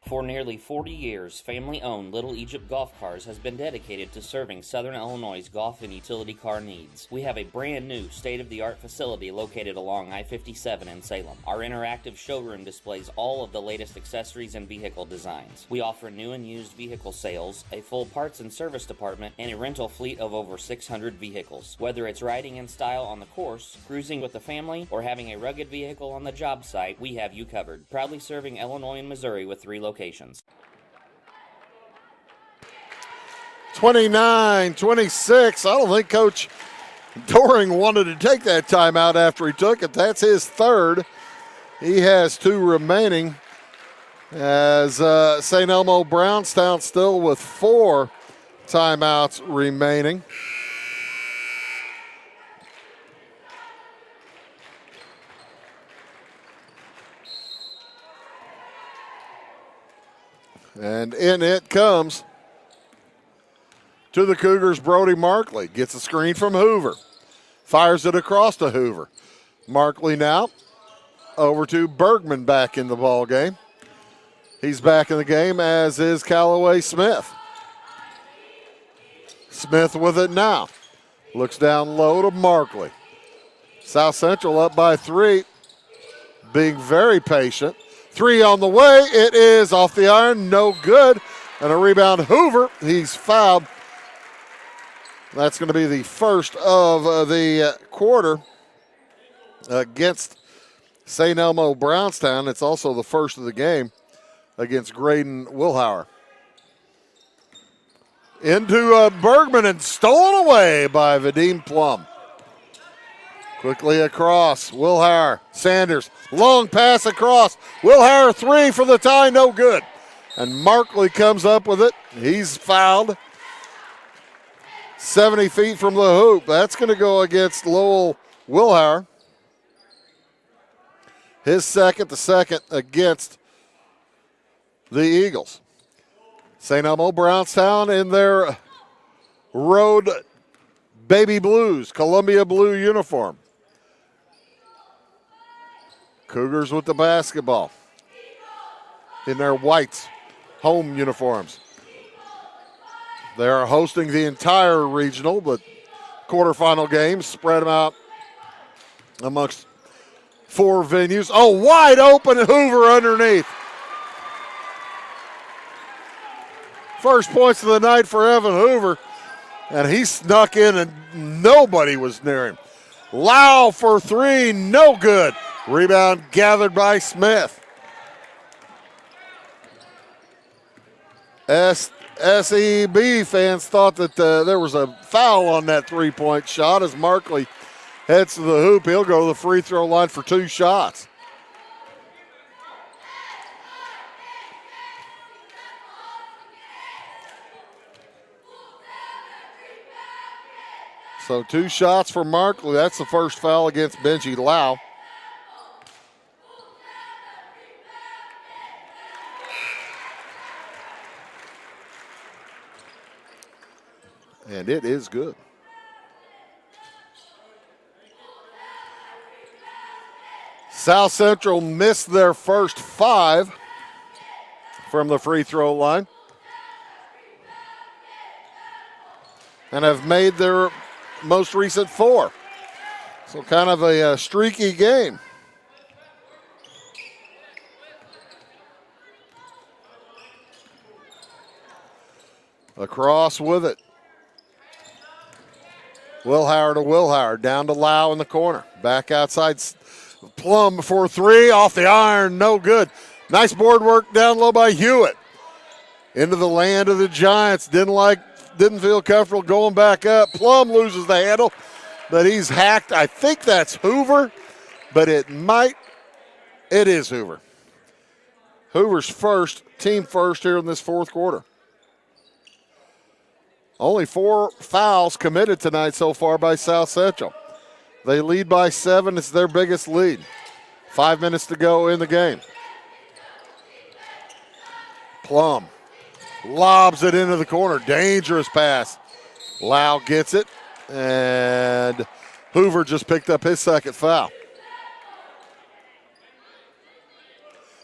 For nearly 40 years, family-owned Little Egypt Golf Cars has been dedicated to serving Southern Illinois' golf and utility car needs. We have a brand new state-of-the-art facility located along I-57 in Salem. Our interactive showroom displays all of the latest accessories and vehicle designs. We offer new and used vehicle sales, a full parts and service department, and a rental fleet of over 600 vehicles. Whether it's riding in style on the course, cruising with the family, or having a rugged vehicle on the job site, we have you covered. Proudly serving Illinois and Missouri with 3 locations. 29-26. I don't think Coach Doring wanted to take that timeout after he took it. That's his third. He has 2 remaining as St. Elmo-Brownstown still with 4 timeouts remaining. And in it comes to the Cougars, Brody Markley. Gets a screen from Hoover. Fires it across to Hoover. Markley now over to Bergman back in the ball game. He's back in the game, as is Callaway Smith. Smith with it now. Looks down low to Markley. South Central up by 3. Being very patient. 3 on the way. It is off the iron. No good. And a rebound, Hoover. He's fouled. That's going to be the first of the quarter against St. Elmo-Brownstown. It's also the first of the game against Graydon Wilhauer. Into Bergman and stolen away by Vadim Plum. Quickly across, Wilhauer, Sanders, long pass across. Wilhauer 3 for the tie, no good. And Markley comes up with it. He's fouled. 70 feet from the hoop. That's going to go against Lowell Wilhauer. His second, the second against the Eagles. St. Elmo-Brownstown in their road baby blues, Columbia blue uniform. Cougars with the basketball in their whites home uniforms. They are hosting the entire regional, but quarterfinal games spread them out amongst 4 venues. Oh, wide open, Hoover underneath. First points of the night for Evan Hoover, and he snuck in and nobody was near him. Lau for 3, no good. Rebound gathered by Smith. SEB fans thought that there was a foul on that 3-point shot as Markley heads to the hoop. He'll go to the free throw line for 2 shots. So 2 shots for Markley. That's the first foul against Benji Lau. And it is good. South Central missed their first 5 from the free throw line and have made their most recent 4. So kind of a streaky game. Across with it. Wilhauer to Wilhauer, down to Lau in the corner. Back outside, Plum for 3, off the iron, no good. Nice board work down low by Hewitt. Into the land of the Giants, didn't feel comfortable going back up. Plum loses the handle, but he's hacked. I think that's Hoover, but it is Hoover. Hoover's first, team first here in this fourth quarter. Only 4 fouls committed tonight so far by South Central. They lead by 7. It's their biggest lead. 5 minutes to go in the game. Plum lobs it into the corner. Dangerous pass. Lau gets it, and Hoover just picked up his second foul.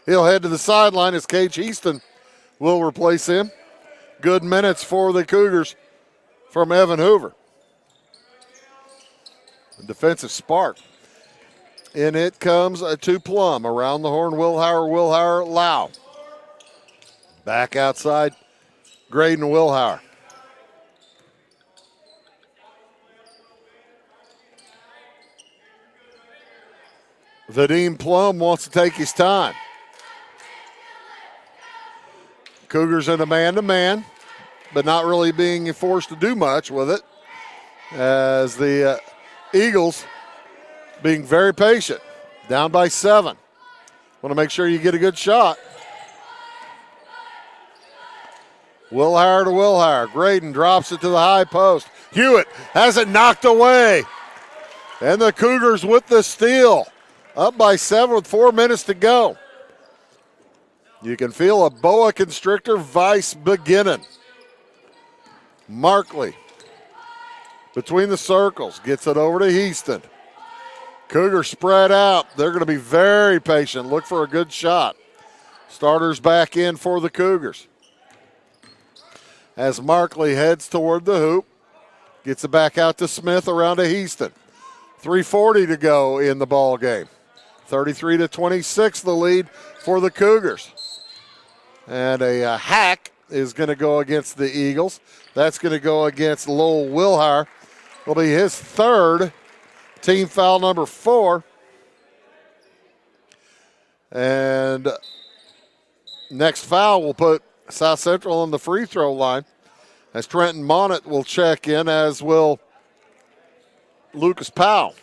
He'll head to the sideline as Cage Easton will replace him. Good minutes for the Cougars from Evan Hoover. A defensive spark. And it comes to Plum. Around the horn, Wilhauer, Lau. Back outside, Graydon Wilhauer. Vadim Plum wants to take his time. Cougars in a man-to-man, but not really being forced to do much with it, as the Eagles being very patient. Down by 7. Want to make sure you get a good shot. Wilhauer to Wilhauer. Graydon drops it to the high post. Hewitt has it knocked away. And the Cougars with the steal. Up by 7 with 4 minutes to go. You can feel a boa constrictor vice beginning. Markley between the circles, gets it over to Heaston. Cougars spread out. They're going to be very patient. Look for a good shot. Starters back in for the Cougars. As Markley heads toward the hoop, gets it back out to Smith around to Heaston. 3:40 to go in the ball game. 33-26 the lead for the Cougars. And a hack is going to go against the Eagles. That's going to go against Lowell Wilhauer. Will be his third, team foul number 4. And next foul will put South Central on the free throw line, as Trenton Monett will check in, as will Lucas Powell.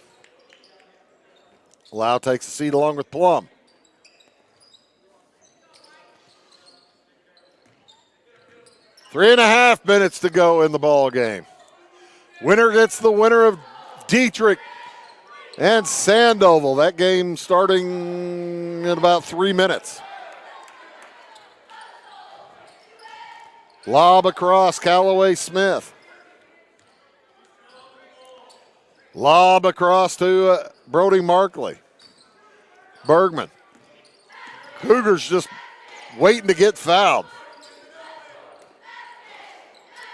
Lau takes a seat along with Plum. Three and a half minutes to go in the ball game. Winner gets the winner of Dietrich and Sandoval. That game starting in about 3 minutes. Lob across, Callaway Smith. Lob across to Brody Markley. Bergman. Cougars just waiting to get fouled.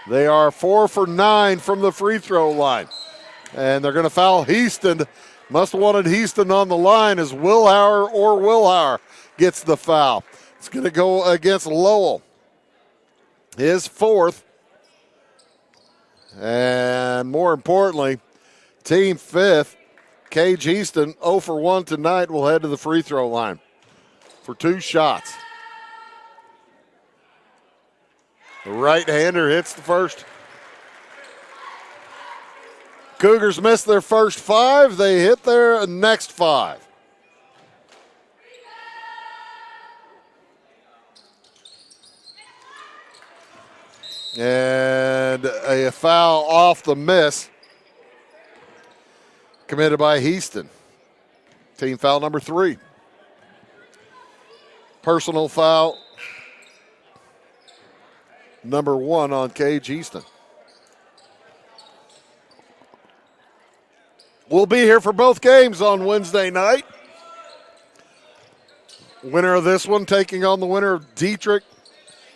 They are 4 for 9 from the free throw line. And they're going to foul Heaston. Must have wanted Heaston on the line, as Wilhauer gets the foul. It's going to go against Lowell. His 4th. And more importantly, team 5th. Cage Heaston, 0 for 1 tonight, will head to the free throw line for 2 shots. The right-hander hits the first. Cougars missed their first 5. They hit their next 5. And a foul off the miss committed by Heaston. Team foul number 3. Personal foul number 1 on Cage Heaston. We'll be here for both games on Wednesday night. Winner of this one taking on the winner of Dietrich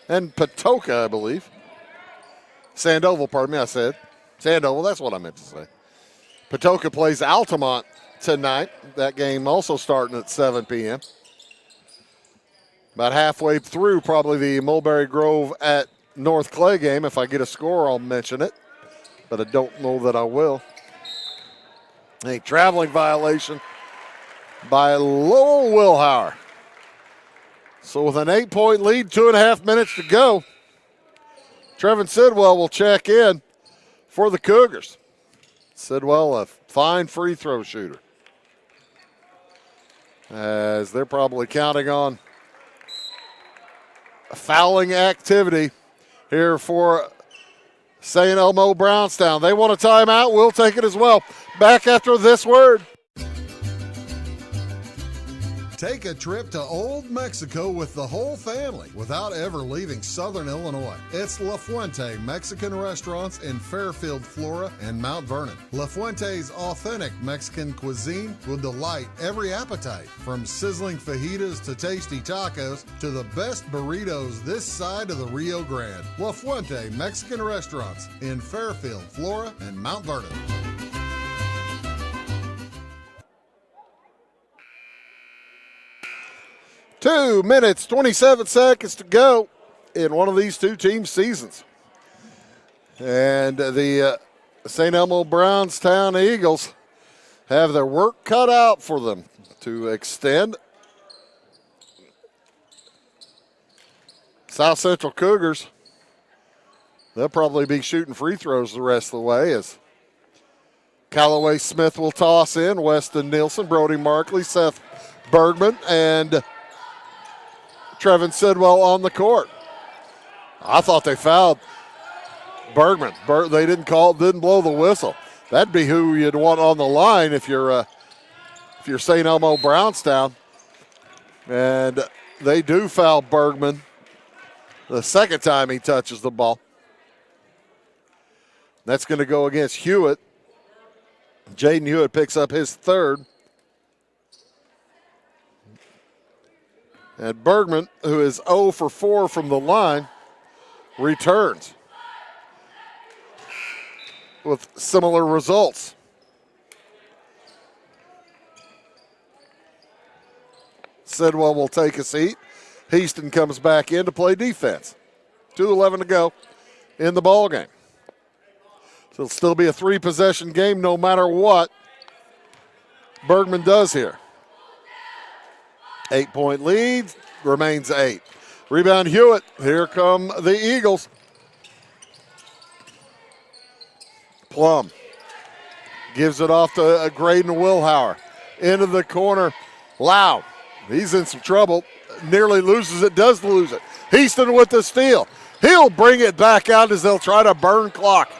and Patoka, I believe. Sandoval, pardon me, I said. Sandoval, that's what I meant to say. Patoka plays Altamont tonight. That game also starting at 7 p.m. About halfway through probably the Mulberry Grove at North Clay game. If I get a score, I'll mention it, but I don't know that I will. A traveling violation by Lowell Wilhauer. So with an 8-point lead, 2.5 minutes to go, Trevin Sidwell will check in for the Cougars. Sidwell, a fine free throw shooter, as they're probably counting on a fouling activity here for St. Elmo-Brownstown. They want a timeout. We'll take it as well. Back after this word. Take a trip to Old Mexico with the whole family without ever leaving Southern Illinois. It's La Fuente Mexican Restaurants in Fairfield, Flora, and Mount Vernon. La Fuente's authentic Mexican cuisine will delight every appetite, from sizzling fajitas to tasty tacos to the best burritos this side of the Rio Grande. La Fuente Mexican Restaurants in Fairfield, Flora, and Mount Vernon. 2 minutes, 27 seconds to go in one of these two team seasons. And the St. Elmo-Brownstown Eagles have their work cut out for them to extend. South Central Cougars, they'll probably be shooting free throws the rest of the way as Callaway Smith will toss in, Weston Nielsen, Brody Markley, Seth Bergman, and Trevin Sidwell on the court. I thought they fouled Bergman. They didn't blow the whistle. That'd be who you'd want on the line if you're St. Elmo-Brownstown. And they do foul Bergman the second time he touches the ball. That's going to go against Hewitt. Jaden Hewitt picks up his third. And Bergman, who is 0 for 4 from the line, returns with similar results. Sidwell will take a seat. Heaston comes back in to play defense. 2:11 to go in the ball game. So it'll still be a 3-possession game no matter what Bergman does here. 8-point lead, remains 8. Rebound Hewitt. Here come the Eagles. Plum gives it off to Graydon Wilhauer. Into the corner. Lau. He's in some trouble. Nearly loses it, does lose it. Heaston with the steal. He'll bring it back out as they'll try to burn clock.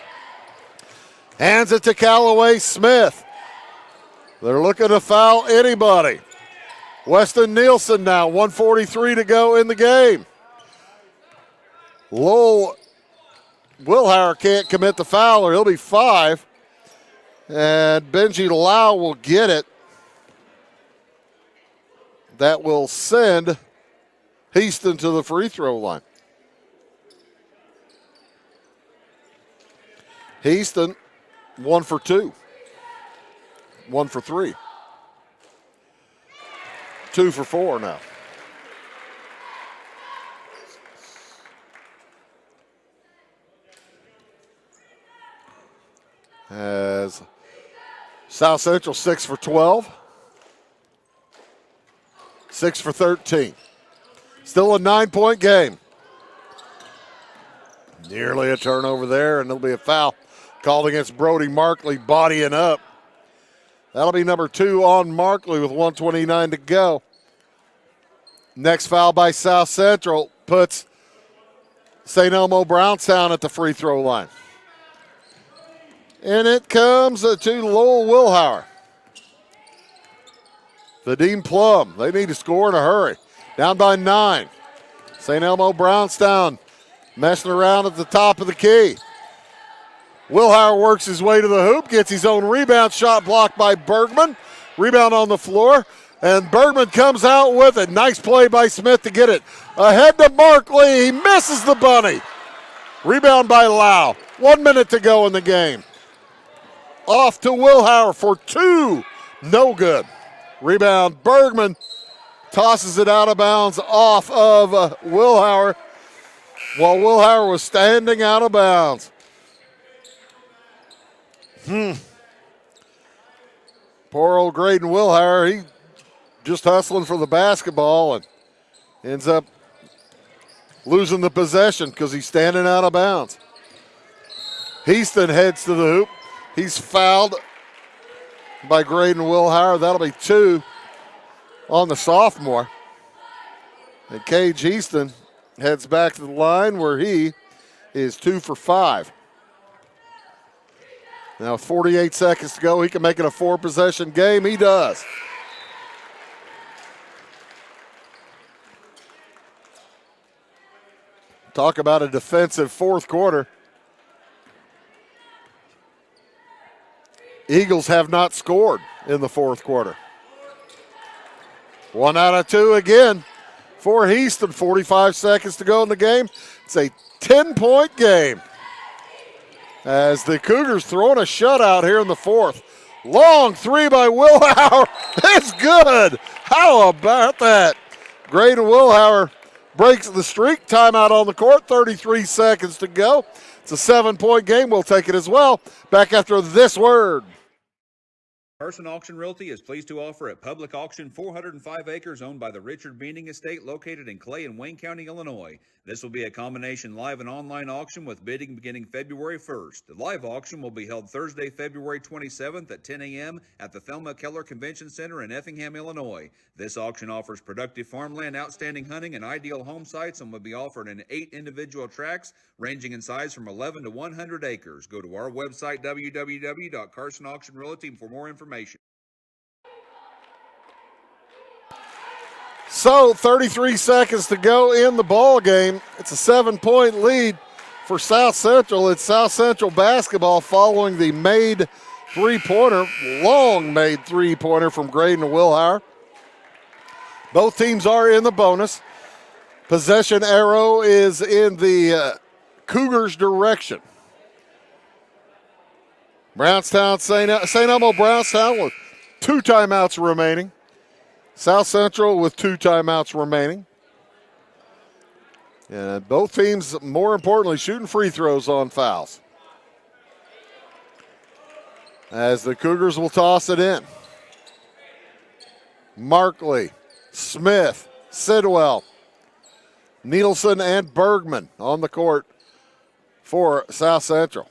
Hands it to Callaway Smith. They're looking to foul anybody. Weston Nielsen now, 1:43 to go in the game. Lowell Wilhauer can't commit the foul or he'll be 5. And Benji Lau will get it. That will send Heaston to the free throw line. Heaston, 1 for 2. 1 for 3. 2 for 4 now. As South Central 6 for 12. 6 for 13. Still a 9-point game. Nearly a turnover there, and there'll be a foul called against Brody Markley, bodying up. That'll be number 2 on Markley with 1:29 to go. Next foul by South Central puts St. Elmo-Brownstown at the free throw line. And it comes to Lowell Wilhauer. Vadim Plum, they need to score in a hurry. Down by 9. St. Elmo-Brownstown messing around at the top of the key. Wilhauer works his way to the hoop, gets his own rebound, shot blocked by Bergman. Rebound on the floor, and Bergman comes out with it. Nice play by Smith to get it. Ahead to Markley, he misses the bunny. Rebound by Lau. 1 minute to go in the game. Off to Wilhauer for 2. No good. Rebound, Bergman tosses it out of bounds off of Wilhauer while Wilhauer was standing out of bounds. Poor old Graydon Wilhauer, he just hustling for the basketball and ends up losing the possession because he's standing out of bounds. Heaston heads to the hoop. He's fouled by Graydon Wilhauer. That'll be 2 on the sophomore. And Cage Heaston heads back to the line where he is 2 for 5. Now 48 seconds to go. He can make it a 4-possession game. He does. Talk about a defensive fourth quarter. Eagles have not scored in the fourth quarter. 1 out of 2 again for Houston. 45 seconds to go in the game. It's a 10-point game as the Cougars throwing a shutout here in the fourth. Long three by Willhauer. It's good. How about that? Graydon Willhauer breaks the streak. Timeout on the court. 33 seconds to go. It's a 7-point game. We'll take it as well. Back after this word. Carson Auction Realty is pleased to offer at public auction 405 acres owned by the Richard Beaning Estate located in Clay and Wayne County, Illinois. This will be a combination live and online auction with bidding beginning February 1st. The live auction will be held Thursday, February 27th at 10 a.m. at the Thelma Keller Convention Center in Effingham, Illinois. This auction offers productive farmland, outstanding hunting, and ideal home sites and will be offered in 8 individual tracts ranging in size from 11 to 100 acres. Go to our website, www.carsonauctionrealty, for more information. So 33 seconds to go in the ball game. It's a 7-point lead for South Central. It's South Central basketball following the made three-pointer, long made three-pointer from Graydon Willhauer. Both teams are in the bonus. Possession arrow is in the Cougars' direction. Brownstown, St. Elmo-Brownstown with 2 timeouts remaining. South Central with 2 timeouts remaining. And both teams, more importantly, shooting free throws on fouls. As the Cougars will toss it in. Markley, Smith, Sidwell, Needleson, and Bergman on the court for South Central.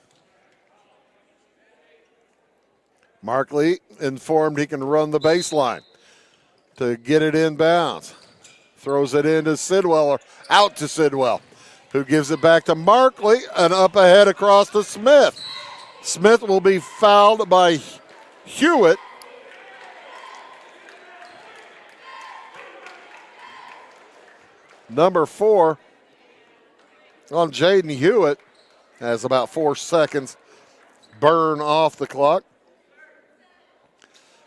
Markley informed he can run the baseline to get it inbounds. Throws it into Sidwell, or out to Sidwell, who gives it back to Markley, and up ahead across to Smith. Smith will be fouled by Hewitt. Number 4 on Jaden Hewitt has about 4 seconds burn off the clock.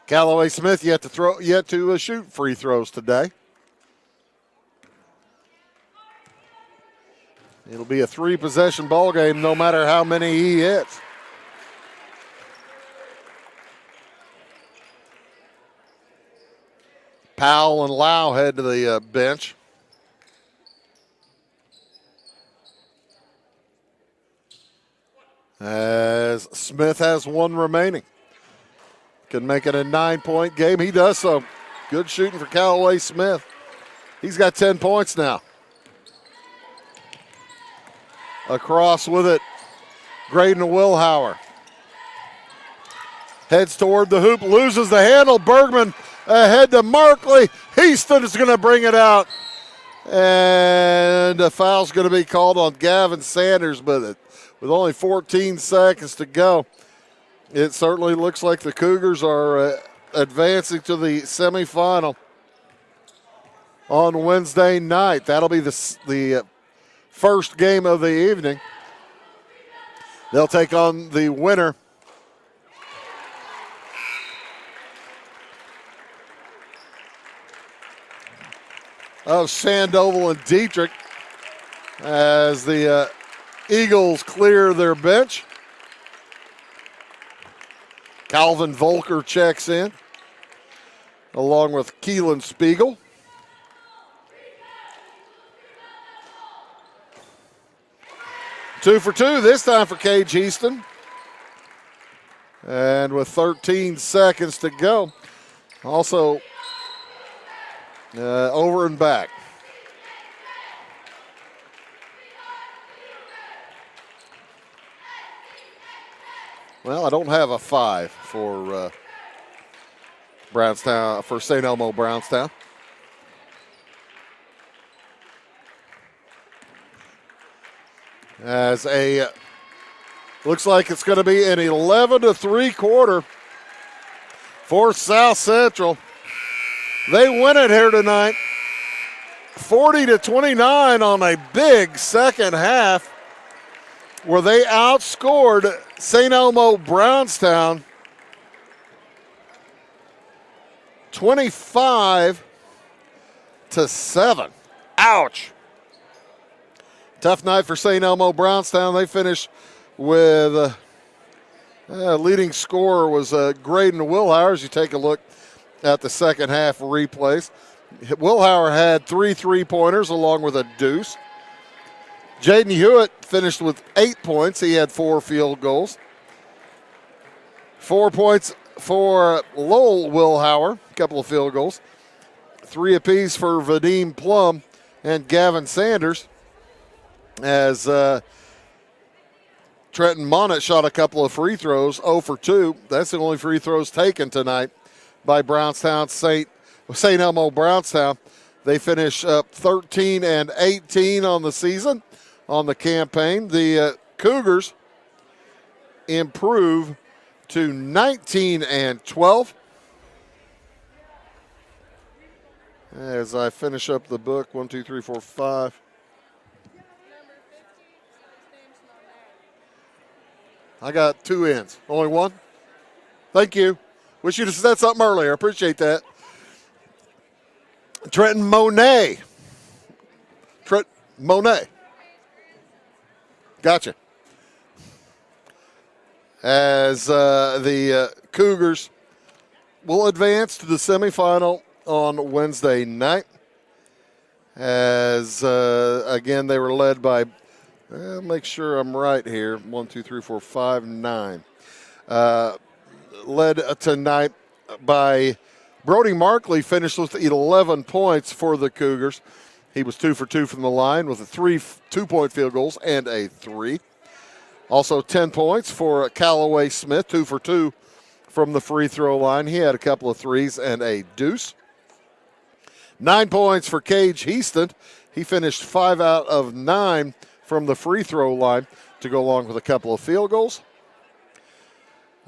Callaway Smith yet to shoot free throws today. It'll be a 3-possession ball game no matter how many he hits. Powell and Lau head to the bench. As Smith has 1 remaining. Can make it a 9-point game. He does so. Good shooting for Callaway Smith. He's got 10 points now. Across with it, Graydon Willhauer. Heads toward the hoop, loses the handle. Bergman ahead to Markley. Houston is going to bring it out. And a foul's going to be called on Gavin Sanders, but with only 14 seconds to go, it certainly looks like the Cougars are advancing to the semifinal on Wednesday night. That'll be the first game of the evening. They'll take on the winner of Sandoval and Dietrich as the Eagles clear their bench. Calvin Volker checks in, along with Keelan Spiegel. Two for two this time for Cage Easton. And with 13 seconds to go, also over and back. Well, I don't have a 5 for Brownstown, for St. Elmo-Brownstown. As looks like it's going to be an 11-3 quarter for South Central. They win it here tonight. 40-29 on a big second half where they outscored St. Elmo-Brownstown 25-7. Ouch. Tough night for St. Elmo-Brownstown. They finished with leading scorer was Graydon Wilhauer. As you take a look at the second half replays, Wilhauer had 3 3-pointers along with a deuce. Jaden Hewitt finished with 8 points. He had 4 field goals. 4 points for Lowell Wilhauer, a couple of field goals. 3 apiece for Vadim Plum and Gavin Sanders, as Trenton Monett shot a couple of free throws, 0 for 2. That's the only free throws taken tonight by St. Elmo-Brownstown. They finish up 13-18 on the season, on the campaign. The Cougars improve to 19-12. As I finish up the book, 1, 2, 3, 4, 5. I got 2 ends. Only 1? Thank you. Wish you'd have said something earlier. Appreciate that. Trenton Monet. Gotcha. As the Cougars will advance to the semifinal on Wednesday night. As, again, they were led by, make sure I'm right here, 1, 2, 3, 4, 5, 9. Led tonight by Brody Markley, finished with 11 points for the Cougars. He was 2 for 2 from the line with 3 2-point field goals and a 3. Also 10 points for Callaway Smith, 2 for 2 from the free throw line. He had a couple of threes and a deuce. 9 points for Cage Heaston. He finished 5 out of 9 from the free throw line to go along with a couple of field goals.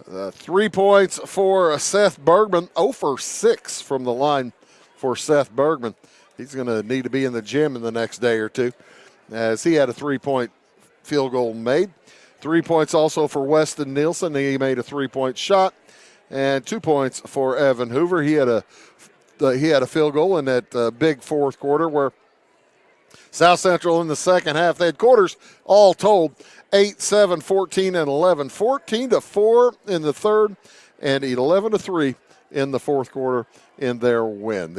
3 points for Seth Bergman, 0 for 6 from the line for Seth Bergman. He's going to need to be in the gym in the next day or two, as he had a 3-point field goal made. 3 points also for Weston Nielsen. He made a 3-point shot. And 2 points for Evan Hoover. He had a field goal in that big fourth quarter where South Central in the second half, they had quarters all told, 8, 7, 14, and 11. 14-4 in the third and 11-3 in the fourth quarter in their win.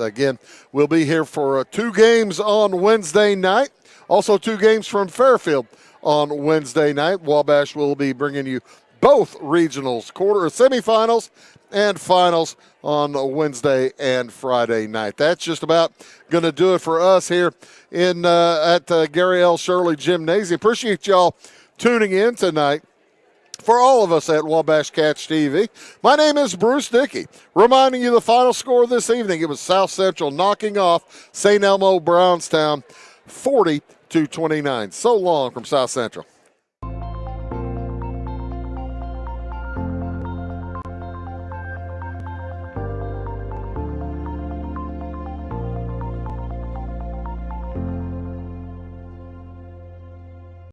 Again, we'll be here for 2 games on Wednesday night. Also 2 games from Fairfield on Wednesday night. Wabash will be bringing you both regionals, semifinals and finals on Wednesday and Friday night. That's just about going to do it for us here at Gary L. Shirley Gymnasium. Appreciate y'all tuning in tonight. For all of us at Wabash Catch TV, my name is Bruce Dickey, reminding you the final score this evening. It was South Central knocking off St. Elmo-Brownstown 40-29. So long from South Central.